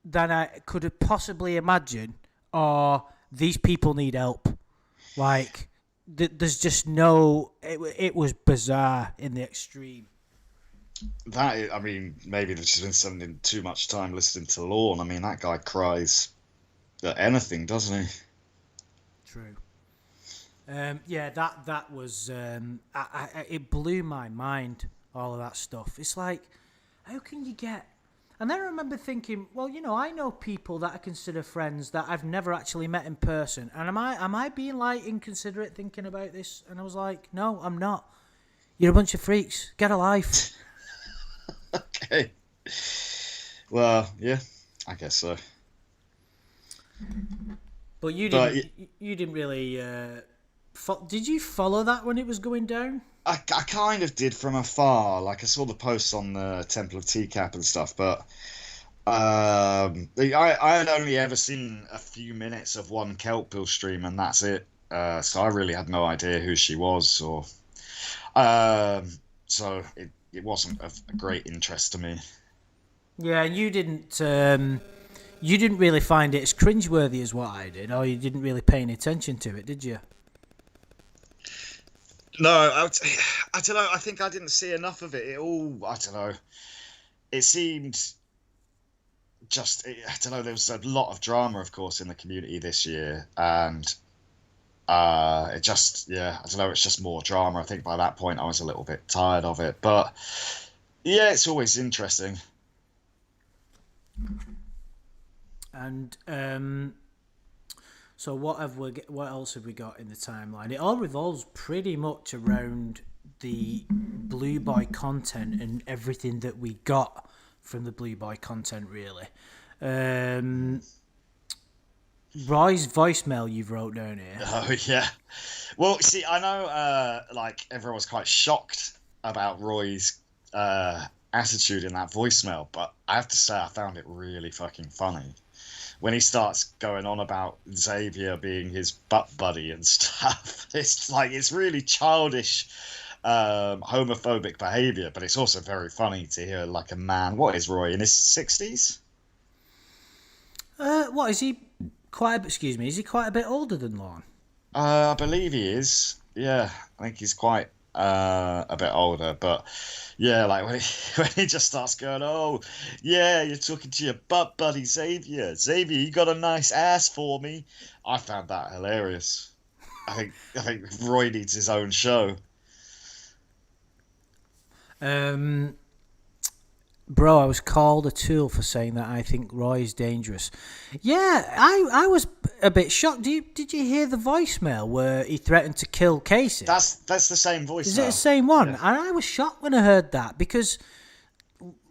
than I could have possibly imagined, or these people need help. Like, there's just no. It was bizarre in the extreme. I mean, maybe they've just been spending too much time listening to Lorne. I mean, that guy cries at anything, doesn't he? True. Yeah, that was. It blew my mind. All of that stuff. It's like, how can you get? And then I remember thinking, well, I know people that I consider friends that I've never actually met in person. And am I being like inconsiderate thinking about this? And I was like, no, I'm not. You're a bunch of freaks. Get a life. Okay. Well, yeah, I guess so. But you didn't really. Did you follow that when it was going down? I kind of did from afar. Like, I saw the posts on the Temple of TCAP and stuff, but I had only ever seen a few minutes of one Kelpill stream, and that's it. So I really had no idea who she was, or so it wasn't of a great interest to me. Yeah, and you didn't really find it as cringeworthy as what I did, or you didn't really pay any attention to it, did you? No, I don't know. I think I didn't see enough of it. I don't know. It seemed I don't know. There was a lot of drama, of course, in the community this year, and I don't know. It's just more drama. I think by that point I was a little bit tired of it, but yeah, it's always interesting. And so what else have we got in the timeline? It all revolves pretty much around the Blue Boy content and everything that we got from the Blue Boy content, really. Roy's voicemail you've wrote down here. Oh yeah. Well, see, I know like everyone was quite shocked about Roy's attitude in that voicemail, but I have to say I found it really fucking funny. When he starts going on about Xavier being his butt buddy and stuff, it's really childish, homophobic behaviour, but it's also very funny to hear like a man. What is Roy, in his 60s? What is he? Is he quite a bit older than Lorne? I believe he is. Yeah, I think he's quite a bit older, but yeah, like when he just starts going, oh yeah, you're talking to your butt buddy Xavier, you got a nice ass for me. I found that hilarious. I think Roy needs his own show. Bro, I was called a tool for saying that I think Roy's dangerous. Yeah, I was a bit shocked. Did you hear the voicemail where he threatened to kill Casey? That's the same voicemail. Is it the same one? Yeah. And I was shocked when I heard that, because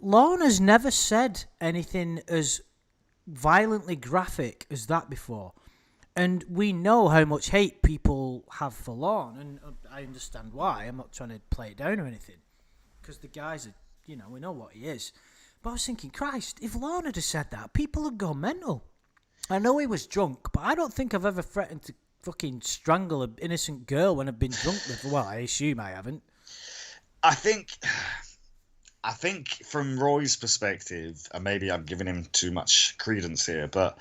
Lorne has never said anything as violently graphic as that before. And we know how much hate people have for Lorne, and I understand why. I'm not trying to play it down or anything, because the guys are, we know what he is. But I was thinking, Christ, if Lorne had said that, people would go mental. I know he was drunk, but I don't think I've ever threatened to fucking strangle an innocent girl when I've been drunk before. Well, I assume I haven't. I think from Roy's perspective, and maybe I'm giving him too much credence here, but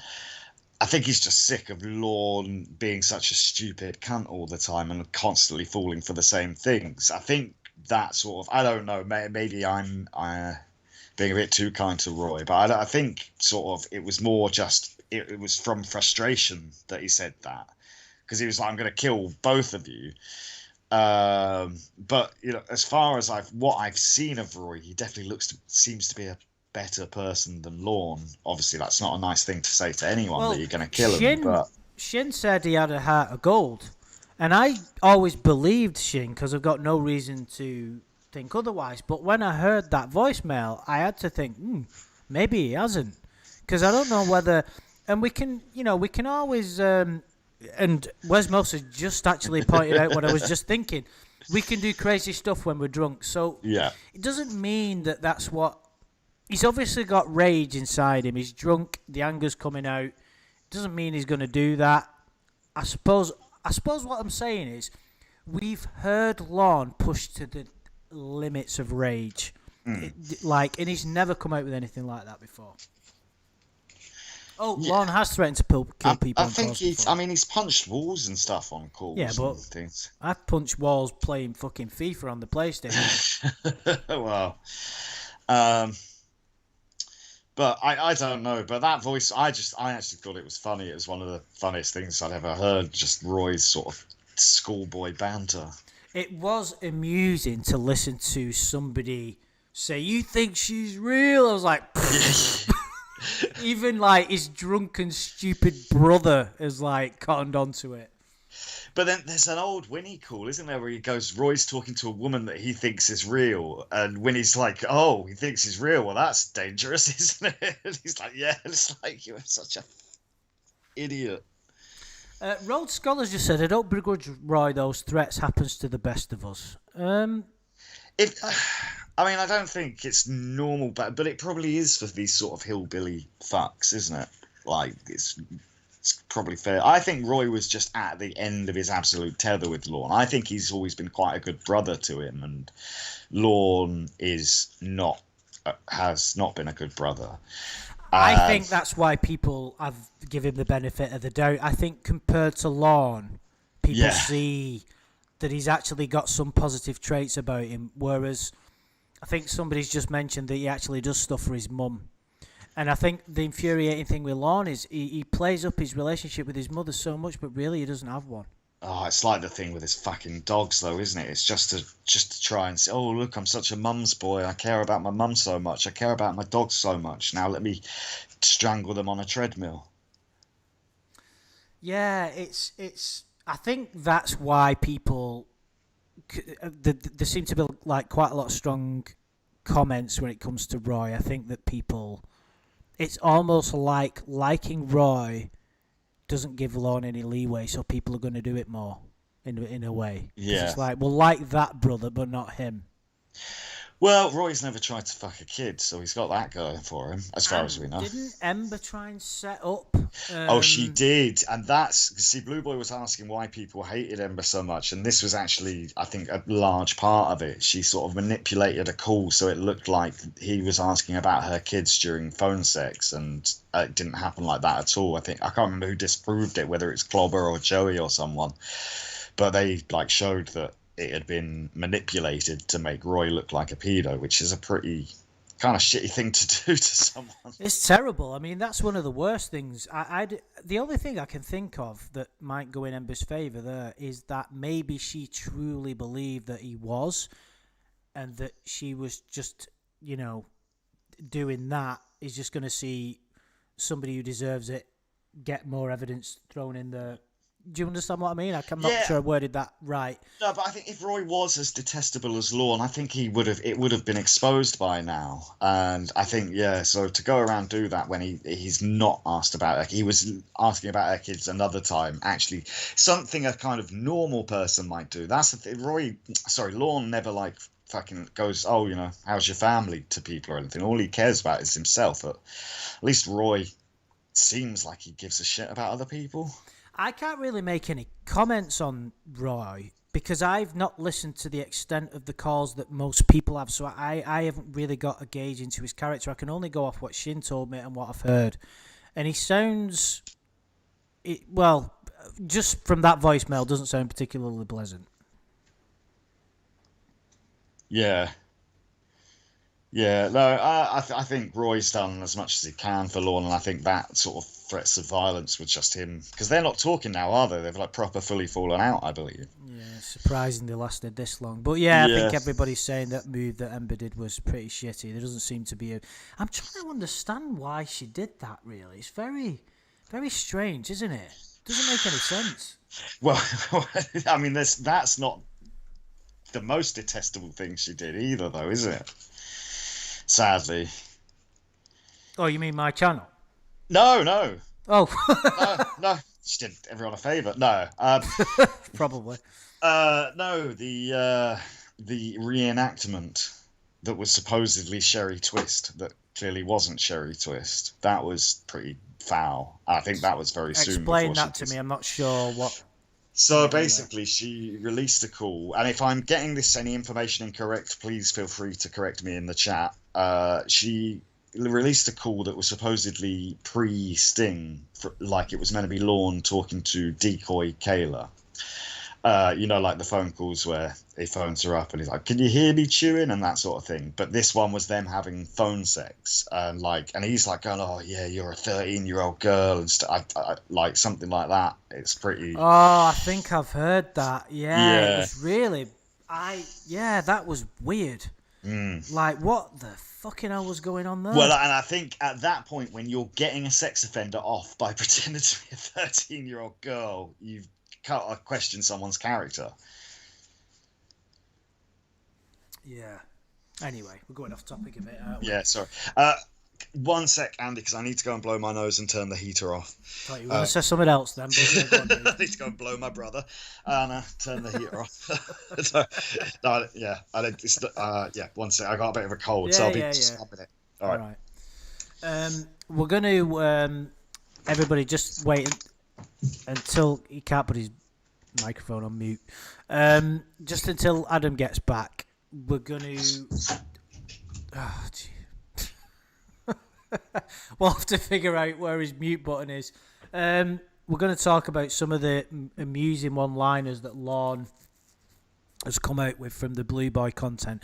I think he's just sick of Lorne being such a stupid cunt all the time and constantly falling for the same things. I think that sort of, I don't know, maybe I'm being a bit too kind to Roy, but I think sort of it was more just, it was from frustration that he said that, because he was like, I'm going to kill both of you. But as far as what I've seen of Roy, he definitely seems to be a better person than Lorne. Obviously, that's not a nice thing to say to anyone, that you're going to kill him. But Shin said he had a heart of gold. And I always believed Shin, because I've got no reason to think otherwise. But when I heard that voicemail, I had to think, maybe he hasn't. Because I don't know whether And we can, we can always, and Wes Moss has just actually pointed out what I was just thinking. We can do crazy stuff when we're drunk. So Yeah. it doesn't mean that that's what... He's obviously got rage inside him. He's drunk. The anger's coming out. Doesn't mean he's going to do that. I suppose what I'm saying is we've heard Lorne push to the limits of rage. And he's never come out with anything like that before. Oh, yeah. Lorne has threatened to kill people. I think he's punched walls and stuff on calls. Yeah, but things. I've punched walls playing fucking FIFA on the PlayStation. Well, but I don't know. But that voice, I actually thought it was funny. It was one of the funniest things I'd ever heard. Just Roy's sort of schoolboy banter. It was amusing to listen to somebody say, "You think she's real?" I was like. Even like his drunken, stupid brother has like cottoned onto it. But then there's an old Winnie call, isn't there, where he goes, Roy's talking to a woman that he thinks is real, and Winnie's like, "Oh, he thinks he's real. Well, that's dangerous, isn't it?" And he's like, "Yeah." It's like, you're such a idiot. Rhodes Scholars just said, "I don't begrudge Roy those threats. Happens to the best of us." I don't think it's normal, but it probably is for these sort of hillbilly fucks, isn't it? Like, it's probably fair. I think Roy was just at the end of his absolute tether with Lorne. I think he's always been quite a good brother to him, and Lorne has not been a good brother. I think that's why people have given him the benefit of the doubt. I think compared to Lorne, people see that he's actually got some positive traits about him, whereas I think somebody's just mentioned that he actually does stuff for his mum. And I think the infuriating thing with Lorne is he plays up his relationship with his mother so much, but really he doesn't have one. Oh, it's like the thing with his fucking dogs, though, isn't it? It's just to try and say, "Oh, look, I'm such a mum's boy. I care about my mum so much. I care about my dogs so much. Now let me strangle them on a treadmill." Yeah, it's. I think that's why people. There seem to be like quite a lot of strong comments when it comes to Roy. I think that people, it's almost like liking Roy doesn't give Lorne any leeway, so people are going to do it more in a way. Yeah, it's like, well, like that brother, but not him. Well, Roy's never tried to fuck a kid, so he's got that going for him, as far as we know. Didn't Ember try and set up? Oh, she did, and see, Blue Boy was asking why people hated Ember so much, and this was actually, I think, a large part of it. She sort of manipulated a call so it looked like he was asking about her kids during phone sex, and it didn't happen like that at all. I can't remember who disproved it, whether it's Clobber or Joey or someone, but they showed that it had been manipulated to make Roy look like a pedo, which is a pretty kind of shitty thing to do to someone. It's terrible. I mean, that's one of the worst things. The only thing I can think of that might go in Ember's favour there is that maybe she truly believed that he was, and that she was just, doing that is just going to see somebody who deserves it get more evidence thrown in there. Do you understand what I mean? I'm not sure I worded that right. No, but I think if Roy was as detestable as Lorne, I think it would have been exposed by now. And I think, so to go around do that when he's not asked about her, he was asking about her kids another time, actually something a kind of normal person might do. That's the thing. Lorne never fucking goes, "Oh, how's your family?" to people or anything. All he cares about is himself. But at least Roy seems like he gives a shit about other people. I can't really make any comments on Roy because I've not listened to the extent of the calls that most people have, so I haven't really got a gauge into his character. I can only go off what Shin told me and what I've heard. And he sounds... just from that voicemail, doesn't sound particularly pleasant. Yeah. Yeah, no, I think Roy's done as much as he can for Lorne, and I think that sort of threats of violence with just him, because they're not talking now, are they? They've proper fully fallen out, I believe. Yeah, surprising they lasted this long. But I think everybody's saying that move that Ember did was pretty shitty. There doesn't seem to be I'm trying to understand why she did that, really. It's very, very strange, isn't it? Doesn't make any sense. Well, I mean, that's not the most detestable thing she did either, though, is it? Sadly. Oh, you mean my channel? No. Oh, No, she did everyone a favour. No, probably. no, the reenactment that was supposedly Sherry Twist that clearly wasn't Sherry Twist. That was pretty foul. I think that was very soon. Explain that to me. I'm not sure what. So basically, she released a call, and if I'm getting any information incorrect, please feel free to correct me in the chat. She released a call that was supposedly pre-Sting, like it was meant to be Lorne talking to decoy Kayla. Like the phone calls where he phones her up and he's like, "Can you hear me chewing?" and that sort of thing. But this one was them having phone sex, and he's like going, "Oh yeah, you're a 13-year-old girl," and like something like that. It's pretty. Oh, I think I've heard that. Yeah. It was really. That was weird. Like, what the fucking hell was going on there? Well, and I think at that point, when you're getting a sex offender off by pretending to be a 13-year-old girl, you've can't question someone's character. Yeah. Anyway, we're going off topic a bit, aren't we? Yeah, sorry. One sec, Andy, because I need to go and blow my nose and turn the heater off. Thought you were going to say something else then. But I need to go and blow my brother and turn the heater off. One sec. I got a bit of a cold, so I'll be just a minute. All right. We're going to everybody just wait until he can't put his microphone on mute. Just until Adam gets back, we're going to. Oh, gee. We'll have to figure out where his mute button is. We're going to talk about some of the amusing one-liners that Lorne has come out with from the Blue Boy content.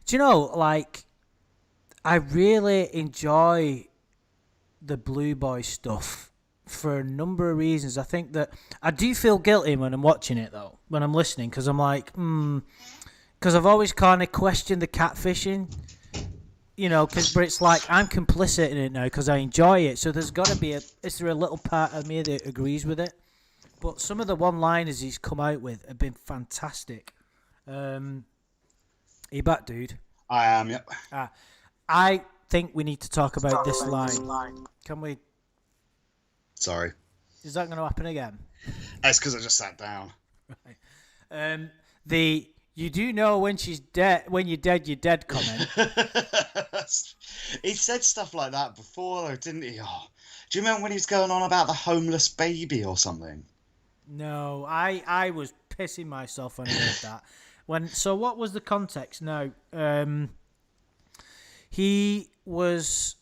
Do you know, like, I really enjoy the Blue Boy stuff for a number of reasons. I think that I do feel guilty when I'm watching it, though, when I'm listening, because I'm like, because I've always kind of questioned the catfishing. But it's like I'm complicit in it now because I enjoy it. So there's got to be is there a little part of me that agrees with it? But some of the one-liners he's come out with have been fantastic. Are you back, dude? I am, yep. I think we need to talk about this line. Can we? Sorry. Is that going to happen again? It's because I just sat down. Right. You do know when she's dead. When you're dead comment. He said stuff like that before, though, didn't he? Oh, do you remember when he was going on about the homeless baby or something? No, I was pissing myself when I heard that. So what was the context? No, it was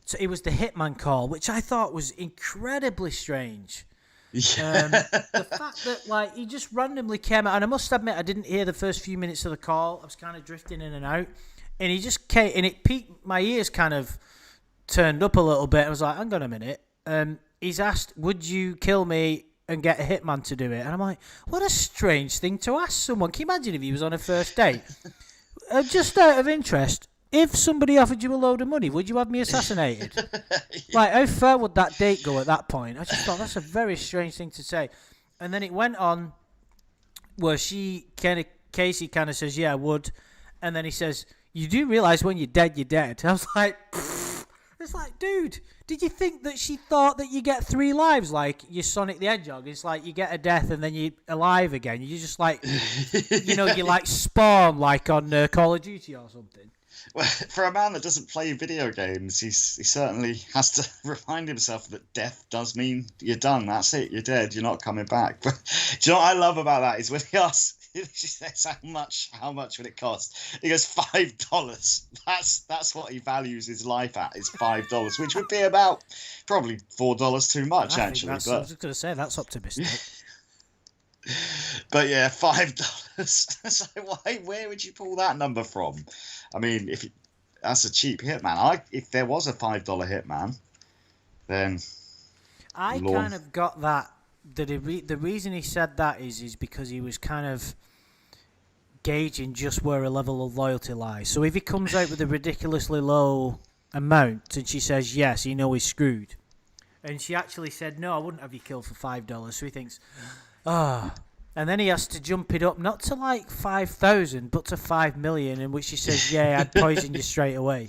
the Hitman call, which I thought was incredibly strange. Yeah. The fact that he just randomly came out, and I must admit I didn't hear the first few minutes of the call. I was kind of drifting in and out, and he just came, and it piqued my ears, kind of turned up a little bit. I was like, hang on a minute. He's asked, would you kill me and get a hitman to do it? And I'm like, what a strange thing to ask someone. Can you imagine if he was on a first date? Just out of interest, if somebody offered you a load of money, would you have me assassinated? Like, how far would that date go at that point? I just thought that's a very strange thing to say. And then it went on where Casey kind of says, yeah, I would. And then he says, you do realise when you're dead, you're dead. I was like, pfft. It's like, dude, did you think that she thought that you get 3 lives like you Sonic the Hedgehog? It's like you get a death and then you're alive again. You're just like, you like Spawn like on Call of Duty or something. Well, for a man that doesn't play video games, he certainly has to remind himself that death does mean you're done. That's it. You're dead. You're not coming back. But do you know what I love about that is when he asks, she says, how much would it cost? He goes, $5. That's what he values his life at, is $5, which would be about probably $4 too much, actually. I was just going to say, that's optimistic. But yeah, $5. So where would you pull that number from? I mean, that's a cheap hitman. If there was a $5 hitman, then I kind of got that. The reason he said that is because he was kind of gauging just where a level of loyalty lies. So if he comes out with a ridiculously low amount and she says yes, he's screwed. And she actually said, no, I wouldn't have you killed for $5. So he thinks, and then he has to jump it up, not to like 5,000, but to 5 million, in which he says, yeah, I'd poison you straight away.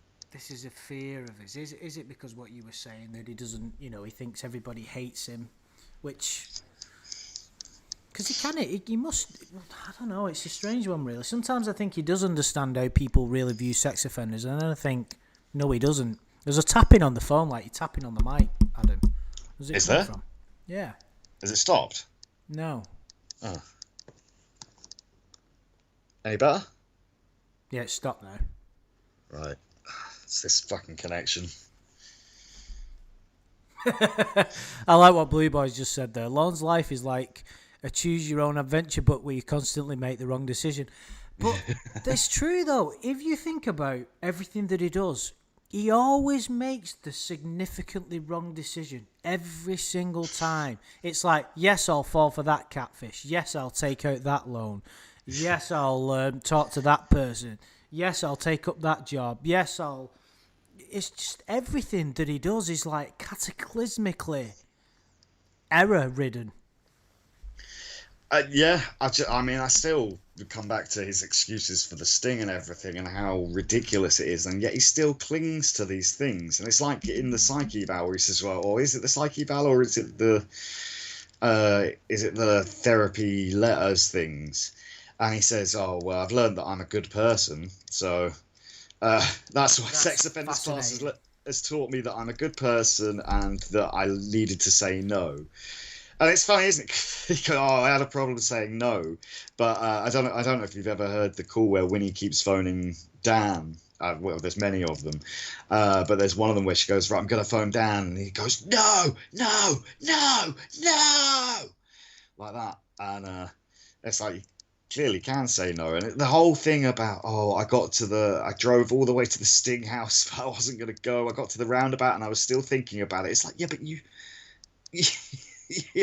this is a fear of his? Is it because what you were saying that he doesn't, he thinks everybody hates him, which, because he must, I don't know, it's a strange one really. Sometimes I think he does understand how people really view sex offenders, and then I think, no, he doesn't. There's a tapping on the phone, like you're tapping on the mic, Adam. Where's it Is come there? from? Yeah. Has it stopped? No. Oh. Any better? Yeah, it's stopped now. Right. It's this fucking connection. I like what Blue Boys just said there. Lorne's life is like a choose-your-own adventure book where you constantly make the wrong decision. But it's true, though. If you think about everything that he does, he always makes the significantly wrong decision every single time. It's like, yes, I'll fall for that catfish. Yes, I'll take out that loan. Yes, I'll talk to that person. Yes, I'll take up that job. Yes, I'll... It's just everything that he does is like cataclysmically error-ridden. Yeah, I still come back to his excuses for the sting and everything and how ridiculous it is, and yet he still clings to these things. And it's like in the Psych eval where he says, well, or is it the Psych eval or is it the therapy letters things? And he says, oh, well, I've learned that I'm a good person, so that's why sex offenders class has taught me that I'm a good person and that I needed to say no. And it's funny, isn't it? I had a problem saying no, but I don't know if you've ever heard the call where Winnie keeps phoning Dan. Well, there's many of them, but there's one of them where she goes, right, I'm going to phone Dan, and he goes, no, no, no, no, like that. And it's like, you clearly can say no. And the whole thing about, I drove all the way to the Sting house, but I wasn't going to go. I got to the roundabout and I was still thinking about it. It's like, yeah, but you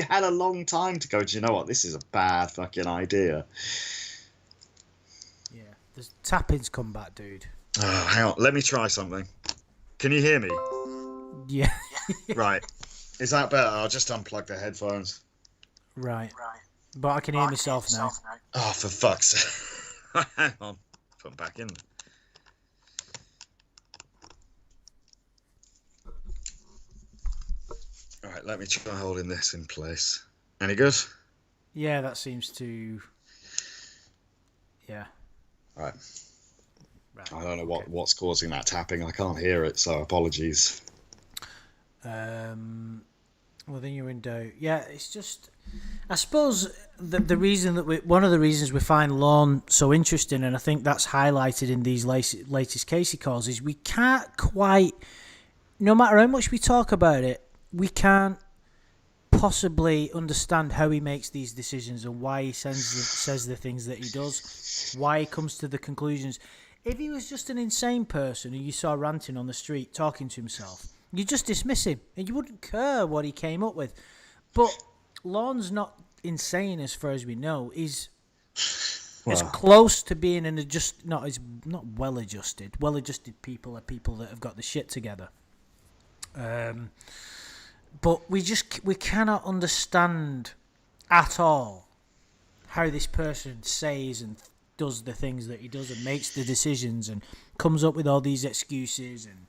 had a long time to go, do you know what? This is a bad fucking idea. Yeah, there's tappings come back, dude. Oh, hang on. Let me try something. Can you hear me? Yeah. Right. Is that better? I'll just unplug the headphones. Right. But I can hear myself now. Oh, for fuck's sake. Hang on. Put them back in. All right, let me try holding this in place. Any good? Yeah, that seems to... Yeah. Right. I don't know what's causing that tapping. I can't hear it, so apologies. Well, then you're in doubt. Yeah, it's just... I suppose the reason that one of the reasons we find Lorne so interesting, and I think that's highlighted in these latest Casey calls, is we can't quite... No matter how much we talk about it, we can't possibly understand how he makes these decisions and why he says the things that he does, why he comes to the conclusions. If he was just an insane person who you saw ranting on the street, talking to himself, you'd just dismiss him and you wouldn't care what he came up with. But Lorne's not insane as far as we know. He's as close to being not well-adjusted. Well-adjusted people are people that have got the shit together. But we cannot understand at all how this person says and does the things that he does and makes the decisions and comes up with all these excuses and,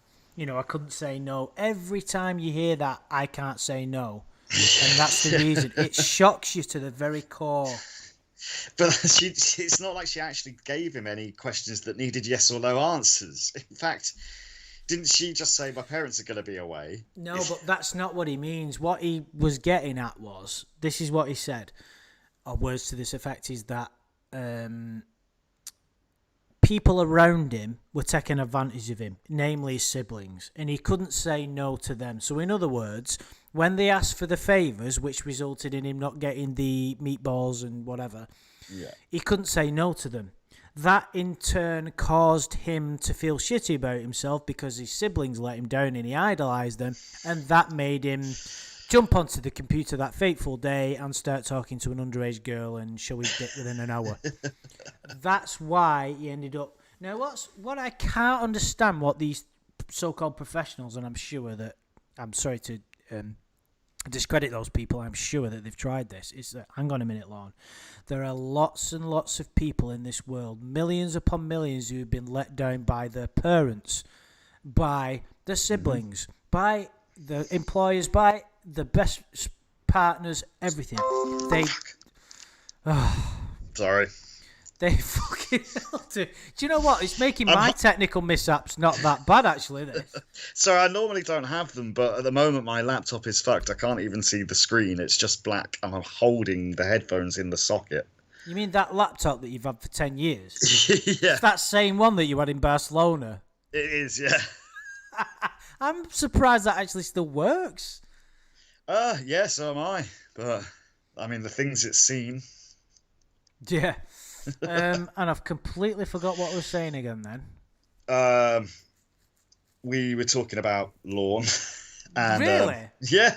I couldn't say no. Every time you hear that, I can't say no. And that's the reason. It shocks you to the very core. But it's not like she actually gave him any questions that needed yes or no answers. In fact... Didn't she just say, my parents are going to be away? No, but that's not what he means. What he was getting at this is what he said, or words to this effect, is that people around him were taking advantage of him, namely his siblings, and he couldn't say no to them. So in other words, when they asked for the favours, which resulted in him not getting the meatballs and whatever, he couldn't say no to them. That in turn caused him to feel shitty about himself because his siblings let him down and he idolised them, and that made him jump onto the computer that fateful day and start talking to an underage girl and show his dick within an hour. That's why he ended up... Now, what I can't understand what these so-called professionals, and I'm sorry to discredit those people, I'm sure that they've tried this, is that, hang on a minute, Lorne, there are lots and lots of people in this world, millions upon millions, who have been let down by their parents, by the siblings, by the employers, by the best partners, everything. Sorry. They fucking do. Do you know what? It's making my technical mishaps not that bad, actually, this. So I normally don't have them, but at the moment my laptop is fucked. I can't even see the screen. It's just black, and I'm holding the headphones in the socket. You mean that laptop that you've had for 10 years? Yeah. It's that same one that you had in Barcelona. It is, yeah. I'm surprised that actually still works. Yeah, so am I. But, I mean, the things it's seen. Yeah. And I've completely forgot what I was saying again then. We were talking about Lorne. And, really? Yeah.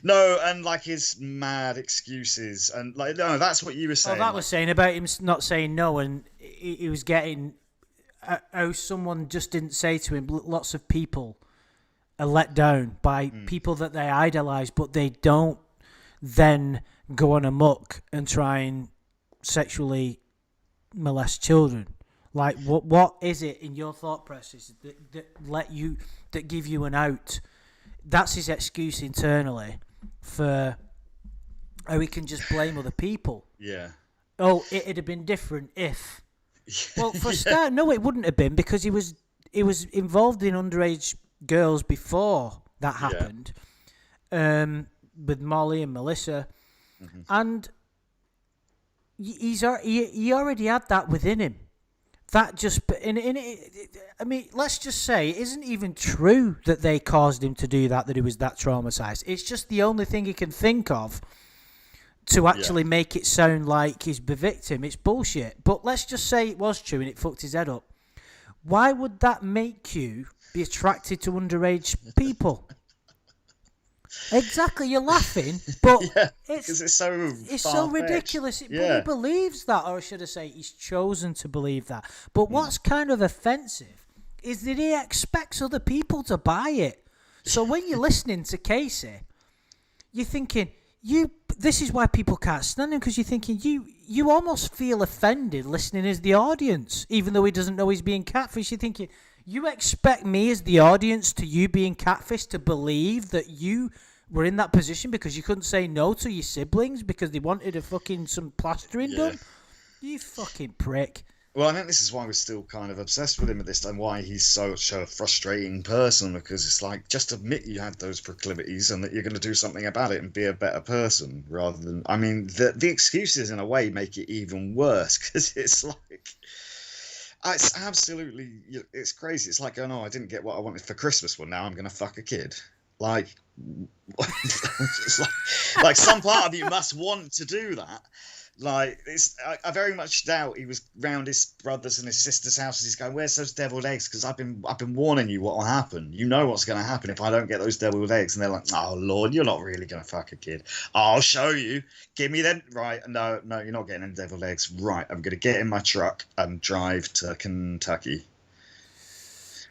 No, and like his mad excuses. And, like, no, that's what you were saying. Oh, that was saying about him not saying no, and he was getting... how someone just didn't say to him, lots of people are let down by people that they idolise, but they don't then go on amok and try and sexually molest children. Like, what is it in your thought process that give you an out? That's his excuse internally for how he can just blame other people. Yeah. Oh, it'd have been different if... Well, for a start, no, it wouldn't have been, because he was involved in underage girls before that happened, with Molly and Melissa, and he already had that within him. That just I mean, let's just say it isn't even true that they caused him to do that he was that traumatized. It's just the only thing he can think of to actually make it sound like he's the victim. It's bullshit. But let's just say it was true and it fucked his head up. Why would that make you be attracted to underage people? Exactly, you're laughing, but it's so ridiculous. But he believes that, or should I say, he's chosen to believe that. But what's kind of offensive is that he expects other people to buy it. So when you're listening to Casey, you're thinking, this is why people can't stand him, because you're thinking you almost feel offended listening as the audience, even though he doesn't know he's being catfished. You're thinking, you expect me as the audience to you being catfished to believe that you were in that position because you couldn't say no to your siblings because they wanted some plastering done? You fucking prick. Well, I think this is why we're still kind of obsessed with him at this time, why he's such a frustrating person, because it's like, just admit you had those proclivities and that you're going to do something about it and be a better person, rather than... I mean, the excuses, in a way, make it even worse, because it's like... It's absolutely... It's crazy. It's like going, I didn't get what I wanted for Christmas, well, now I'm going to fuck a kid. Like... like some part of you must want to do that. Like, I very much doubt he was round his brothers and his sisters' houses. He's going, "Where's those deviled eggs? Because I've been warning you what will happen. You know what's going to happen if I don't get those deviled eggs." And they're like, "Oh Lord, you're not really going to fuck a kid. I'll show you. Give me them." Right? No, you're not getting them deviled eggs. Right? I'm going to get in my truck and drive to Kentucky.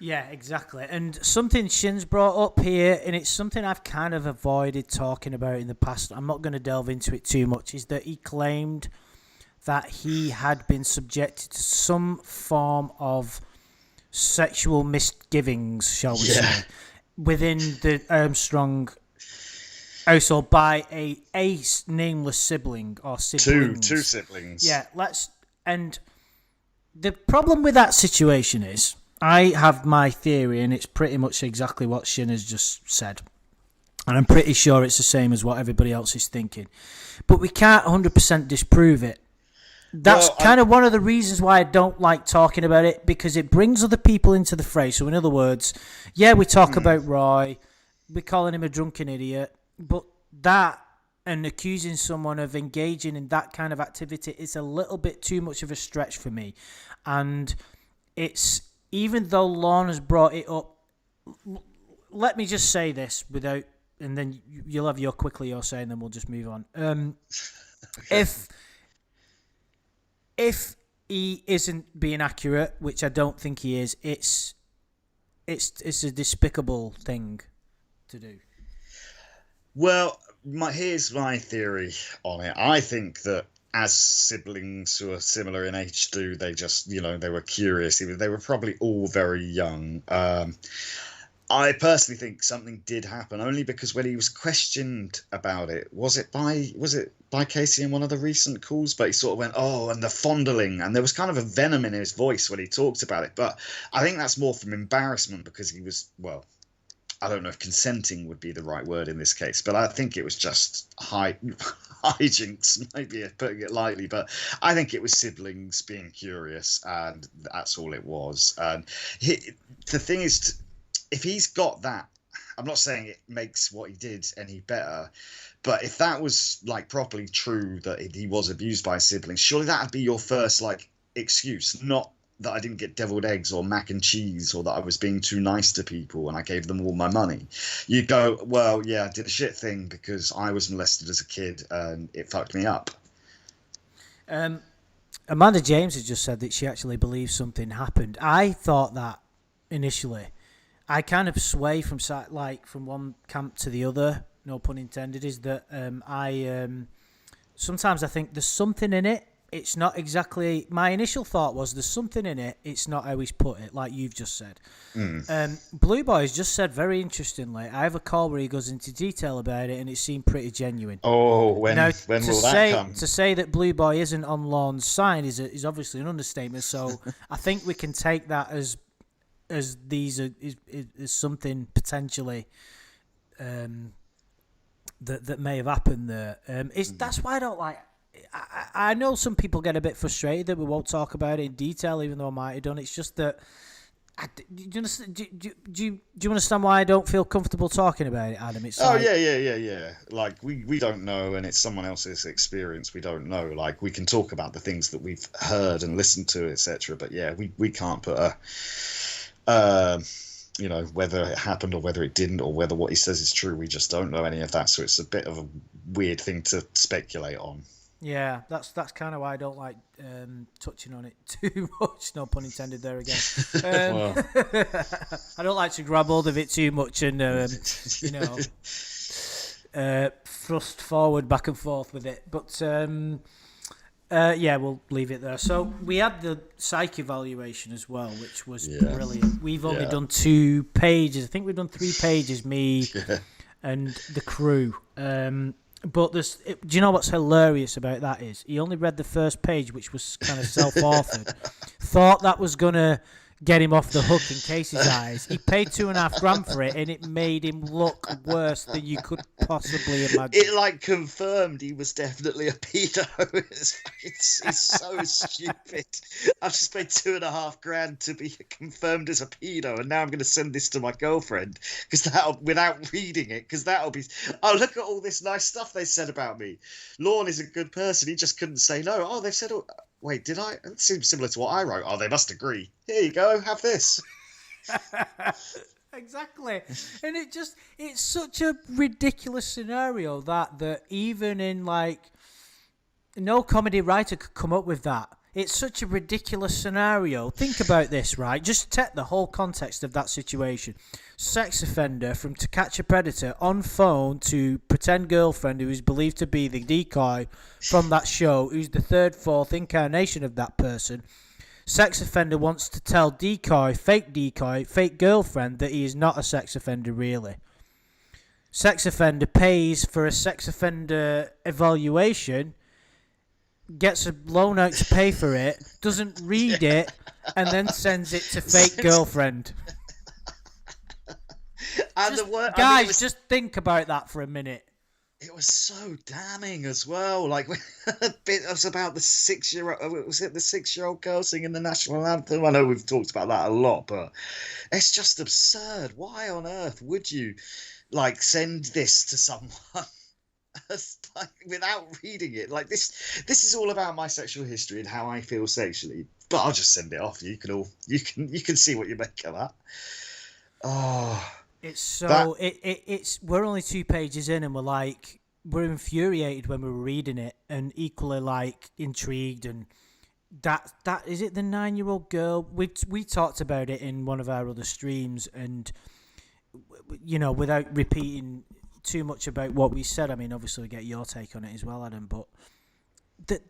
Yeah, exactly. And something Shin's brought up here, and it's something I've kind of avoided talking about in the past, I'm not going to delve into it too much, is that he claimed that he had been subjected to some form of sexual misgivings, shall we say, within the Armstrong household by a nameless sibling or siblings. Two siblings. Yeah, and the problem with that situation is, I have my theory, and it's pretty much exactly what Shin has just said. And I'm pretty sure it's the same as what everybody else is thinking. But we can't 100% disprove it. That's kind of one of the reasons why I don't like talking about it, because it brings other people into the fray. So in other words, we talk about Roy, we're calling him a drunken idiot, but that and accusing someone of engaging in that kind of activity is a little bit too much of a stretch for me. And it's... Even though Lorne has brought it up, let me just say this without, and then you'll have your say, and then we'll just move on. Okay. If he isn't being accurate, which I don't think he is, it's a despicable thing to do. Well, here's my theory on it. I think that as siblings who are similar in age do, they just, they were curious. They were probably all very young. I personally think something did happen, only because when he was questioned about it, was it by Casey in one of the recent calls? But he sort of went, "Oh, and the fondling," and there was kind of a venom in his voice when he talked about it. But I think that's more from embarrassment, because he was, well, I don't know if consenting would be the right word in this case, but I think it was just hijinks, maybe putting it lightly. But I think it was siblings being curious, and that's all it was. And the thing is, if he's got that, I'm not saying it makes what he did any better, but if that was like properly true, that he was abused by siblings, surely that'd be your first like excuse, not that I didn't get deviled eggs or mac and cheese, or that I was being too nice to people and I gave them all my money. You go, well, yeah, I did a shit thing because I was molested as a kid and it fucked me up. Amanda James has just said that she actually believes something happened. I thought that initially. I kind of sway from one camp to the other, no pun intended, is that sometimes I think there's something in it. It's not exactly... My initial thought was there's something in it. It's not how he's put it, like you've just said. Blue Boy's just said, very interestingly, I have a call where he goes into detail about it and it seemed pretty genuine. Oh, when will that come? To say that Blue Boy isn't on Lorne's side is obviously an understatement, so I think we can take that as these is something potentially that may have happened there. That's why I don't like. I know some people get a bit frustrated that we won't talk about it in detail, even though I might have done. It's just that. Do you understand why I don't feel comfortable talking about it, Adam? It's yeah. Like we don't know, and it's someone else's experience. We don't know. Like, we can talk about the things that we've heard and listened to, etc. But yeah, we can't put whether it happened or whether it didn't, or whether what he says is true. We just don't know any of that, so it's a bit of a weird thing to speculate on. Yeah, that's kind of why I don't like touching on it too much. No pun intended there again. I don't like to grab hold of it too much and thrust forward, back and forth with it. But we'll leave it there. So we had the Psych evaluation as well, which was brilliant. We've only done 2 pages. I think we've done 3 pages, me and the crew. But do you know what's hilarious about that is he only read the first page, which was kind of self-authored. Thought that was going to get him off the hook in Casey's eyes. He paid $2.5 for it, and it made him look worse than you could possibly imagine. It confirmed he was definitely a pedo. It's so stupid. I've just paid $2.5 to be confirmed as a pedo, and now I'm going to send this to my girlfriend without reading it, because that'll be. Oh, look at all this nice stuff they said about me. Lorne is a good person. He just couldn't say no. Oh, they've said. Wait, did I? It seems similar to what I wrote. Oh, they must agree. Here you go, have this. Exactly. And it's such a ridiculous scenario that even in no comedy writer could come up with that. It's such a ridiculous scenario. Think about this, right? Just take the whole context of that situation. Sex offender from To Catch a Predator on phone to pretend girlfriend who is believed to be the decoy from that show, who's the third, fourth incarnation of that person. Sex offender wants to tell fake girlfriend that he is not a sex offender really. Sex offender pays for a sex offender evaluation, gets a loan out to pay for it, doesn't read it, and then sends it to fake girlfriend. Just think about that for a minute. It was so damning as well. It was about the 6-year-old. Was it the 6-year-old girl singing the national anthem? I know we've talked about that a lot, but it's just absurd. Why on earth would you send this to someone? Without reading it, this is all about my sexual history and how I feel sexually. But I'll just send it off. You can see what you make of that. Oh, it's so it's we're only 2 pages in and we're infuriated when we're reading it, and equally intrigued. And that is it. The 9-year-old girl. We talked about it in one of our other streams, and without repeating too much about what we said. I mean, obviously we get your take on it as well, Adam, but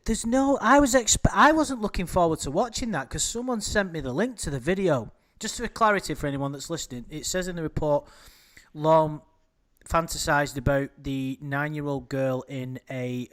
there's no. I wasn't looking forward to watching that because someone sent me the link to the video. Just for clarity for anyone that's listening, it says in the report, Lorne fantasized about the 9-year-old girl in a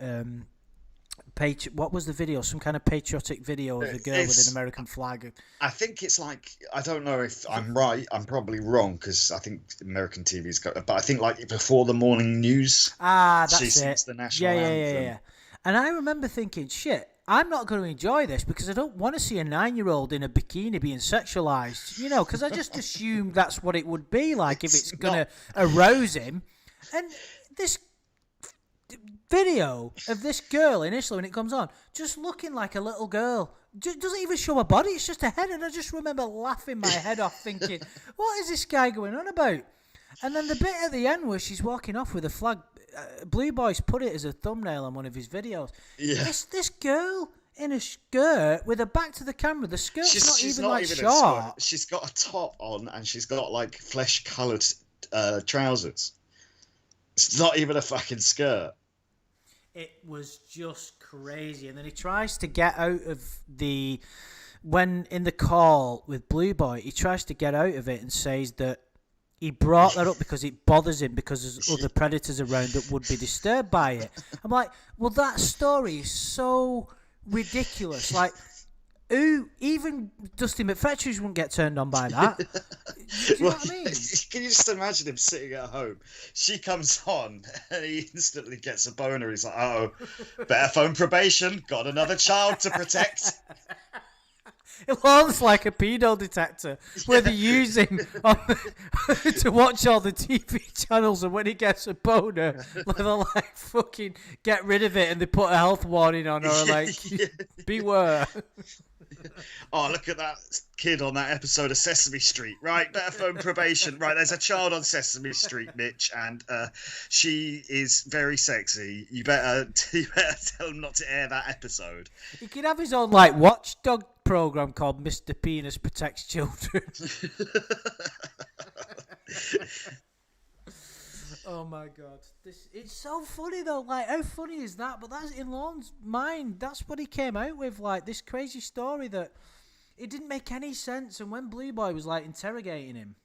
what was the video? Some kind of patriotic video of the girl with an American flag. I think it's like, I don't know if I'm right. I'm probably wrong because I think American TV's got, but I think like before the morning news. That's she it. sings the national anthem. Yeah. And I remember thinking, shit, I'm not going to enjoy this because I don't want to see a 9-year-old in a bikini being sexualized, because I just assumed that's what it would be like if it's going to arouse him. And this video of this girl initially when it comes on, just looking like a little girl, doesn't even show a body, it's just a head. And I just remember laughing my head off thinking, what is this guy going on about? And then the bit at the end where she's walking off with a flag, Blue Boy's put it as a thumbnail on one of his videos. Yeah. It's this girl in a skirt with her back to the camera. The skirt's she's not even short. She's got a top on and she's got like flesh-coloured trousers. It's not even a fucking skirt. It was just crazy. And then he tries to get out of when in the call with Blue Boy, he tries to get out of it and says that he brought that up because it bothers him because there's other predators around that would be disturbed by it. I'm like, well, that story is so ridiculous. Like, even Dusty McFetridge wouldn't get turned on by that. Do you know what I mean? Can you just imagine him sitting at home? She comes on and he instantly gets a boner. He's like, oh, better phone probation. Got another child to protect. It looks like a pedo detector where they use him to watch all the TV channels, and when he gets a boner, they'll like fucking get rid of it and they put a health warning on her, like, beware. Oh, look at that kid on that episode of Sesame Street. Right, better phone probation. Right, there's a child on Sesame Street, Mitch, and she is very sexy. You better tell him not to air that episode. He could have his own like watchdog program called Mr. Penis Protects Children. Oh my god, it's so funny though. Like, how funny is that? But that's in Lorne's mind. That's what he came out with, like this crazy story that it didn't make any sense. And when Blue Boy was like interrogating him,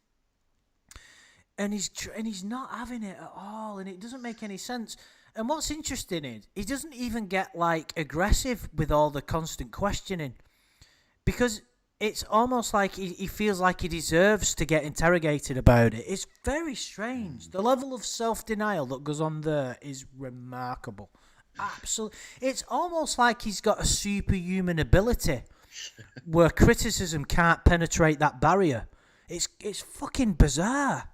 and he's not having it at all, and it doesn't make any sense. And what's interesting is he doesn't even get like aggressive with all the constant questioning, because it's almost like he feels like he deserves to get interrogated about it. It's very strange. The level of self-denial that goes on there is remarkable. Absolutely. It's almost like he's got a superhuman ability where criticism can't penetrate that barrier. It's fucking bizarre.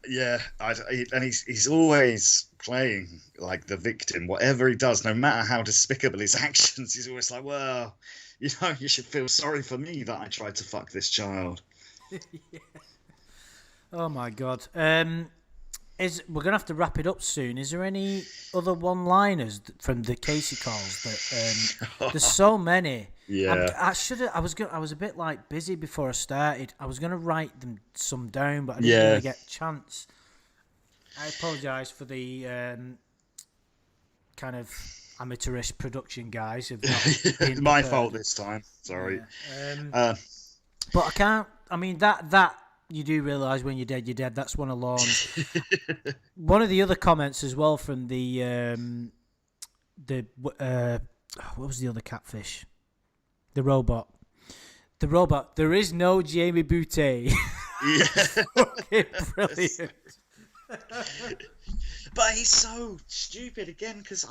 And he's always playing like the victim. Whatever he does, no matter how despicable his actions, he's always like, well, you should feel sorry for me that I tried to fuck this child. Yeah. Oh my god. We're gonna have to wrap it up soon. Is there any other one-liners from the Casey calls that there's so many. Yeah. I was a bit like busy before I started. I was gonna write some down, but I didn't really get a chance. I apologise for the kind of amateurish production guys. It's my fault this time. Sorry. Yeah. But I can't. I mean that you do realise when you're dead, you're dead. That's one of Lorne's. One of the other comments as well from the what was the other catfish? The robot. There is no Jamie Boutte. Yeah. Fucking brilliant. But he's so stupid again, because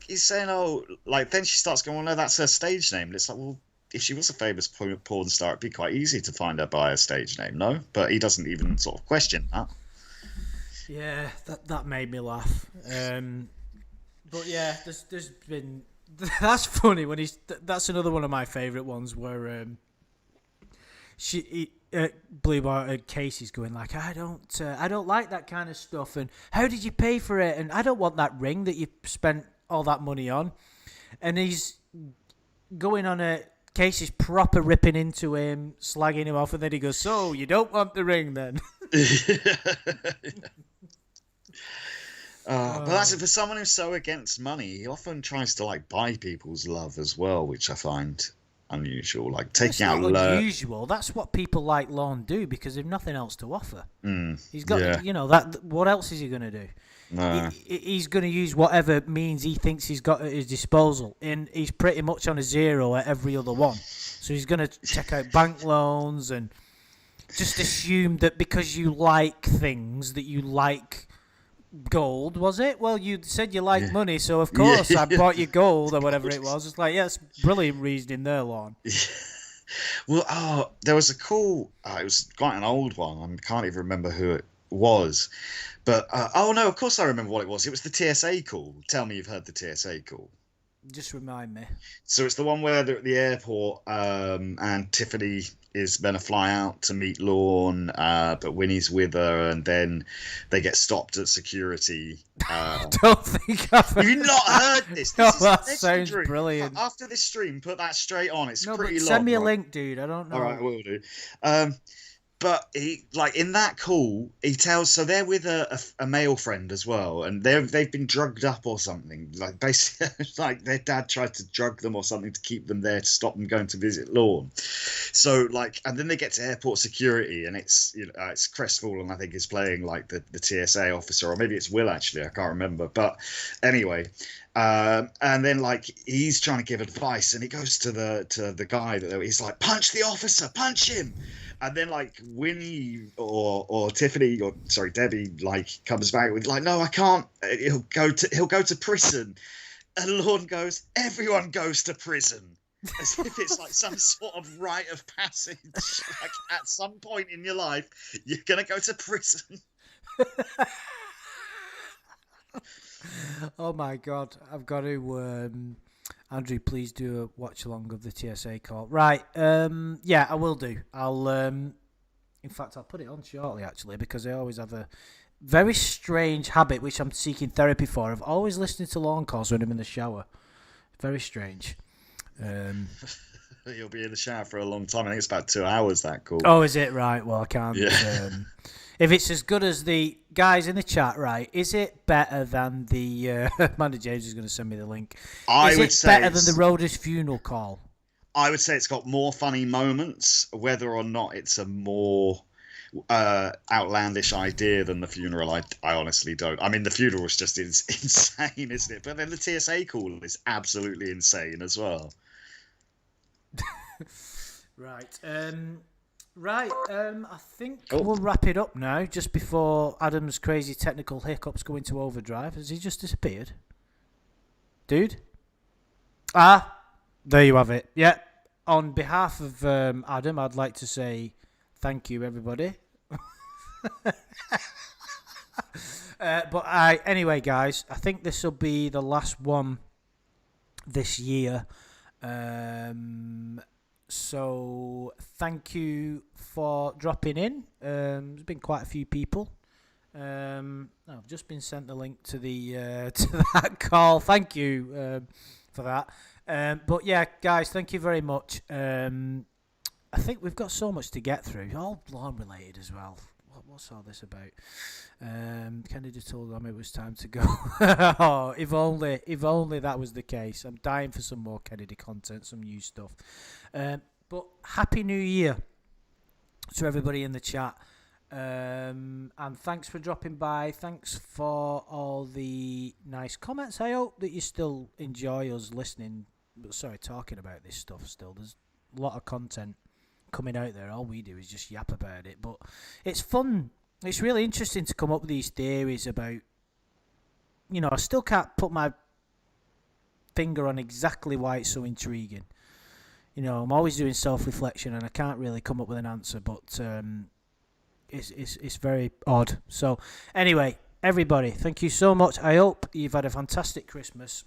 he's saying, oh, like, then she starts going, well, no, that's her stage name. And it's like, well, if she was a famous porn star, it'd be quite easy to find her by her stage name, no? But he doesn't even sort of question that. Yeah, that made me laugh. But yeah, there's been. That's funny when that's another one of my favourite ones where Blue Boy Casey's going like, I don't like that kind of stuff, and how did you pay for it, and I don't want that ring that you spent all that money on, and he's going on Casey's proper ripping into him, slagging him off, and then he goes, so you don't want the ring then? But that's it. For someone who's so against money, he often tries to like buy people's love as well, which I find unusual. Like It's taking out not unusual. That's what people like Lorne do because they've nothing else to offer. He's got, that. What else is he going to do? No. He's going to use whatever means he thinks he's got at his disposal, and he's pretty much on a zero at every other one. So he's going to check out bank loans and just assume that because you like things that you like gold, was it? Well, you said you like money, so of course I bought you gold or whatever it was. It's like, it's brilliant reasoning there, Lorne. Well, there was a cool. It was quite an old one. I can't even remember who it was. But no, of course I remember what it was. It was the TSA call. Tell me you've heard the TSA call. Just remind me. So it's the one where they're at the airport, and Tiffany is going to fly out to meet Lorne, but Winnie's with her, and then they get stopped at security. Don't think I've Have you not heard this? That sounds brilliant. After this stream, put that straight on. It's pretty long. Send me a link, dude. I don't know. All right, I will do. But he, like in that call, he tells. So they're with a male friend as well, and they've been drugged up or something. Like basically, like their dad tried to drug them or something to keep them there to stop them going to visit Lorne. So like, and then they get to airport security, and it's it's crestfallen. I think is playing like the TSA officer, or maybe it's Will actually. I can't remember. But anyway. And then like he's trying to give advice, and he goes to the guy that he's like, punch the officer, punch him. And then like Winnie or Tiffany or sorry Debbie like comes back with like, no, I can't. He'll go to prison. And Lorne goes, everyone goes to prison. As if it's like some sort of rite of passage. Like at some point in your life, you're gonna go to prison. Oh my God! I've got to. Andrew, please do a watch along of the TSA call. Right. Yeah, I will do. I'll. In fact, I'll put it on shortly actually because I always have a very strange habit which I'm seeking therapy for of always listening to Lorne calls when I'm in the shower. Very strange. You'll be in the shower for a long time. I think it's about 2 hours that call. Oh, is it? Right. Well, I can't. Yeah. If it's as good as the guys in the chat, right? Is it better than the Amanda James is going to send me the link? Is it better than the Rhoda's funeral call? I would say it's got more funny moments. Whether or not it's a more outlandish idea than the funeral, I honestly don't. I mean, the funeral was just insane, isn't it? But then the TSA call is absolutely insane as well. Right. I think we'll wrap it up now, just before Adam's crazy technical hiccups go into overdrive. Has he just disappeared? Dude? There you have it. Yeah. On behalf of Adam, I'd like to say thank you, everybody. Anyway, guys, I think this will be the last one this year. So thank you for dropping in. There's been quite a few people. I've just been sent the link to the to that call. Thank you for that. But yeah, guys, thank you very much. I think we've got so much to get through, all Lorne related as well. What's all this about? Kennedy told them it was time to go. Oh, if only that was the case. I'm dying for some more Kennedy content, some new stuff. But Happy New Year to everybody in the chat. And thanks for dropping by. Thanks for all the nice comments. I hope that you still enjoy us listening. Talking about this stuff still. There's a lot of content coming out there. All we do is just yap about it. But it's fun. It's really interesting to come up with these theories about, I still can't put my finger on exactly why it's so intriguing. I'm always doing self-reflection and I can't really come up with an answer, but it's very odd. So anyway, everybody, thank you so much. I hope you've had a fantastic Christmas.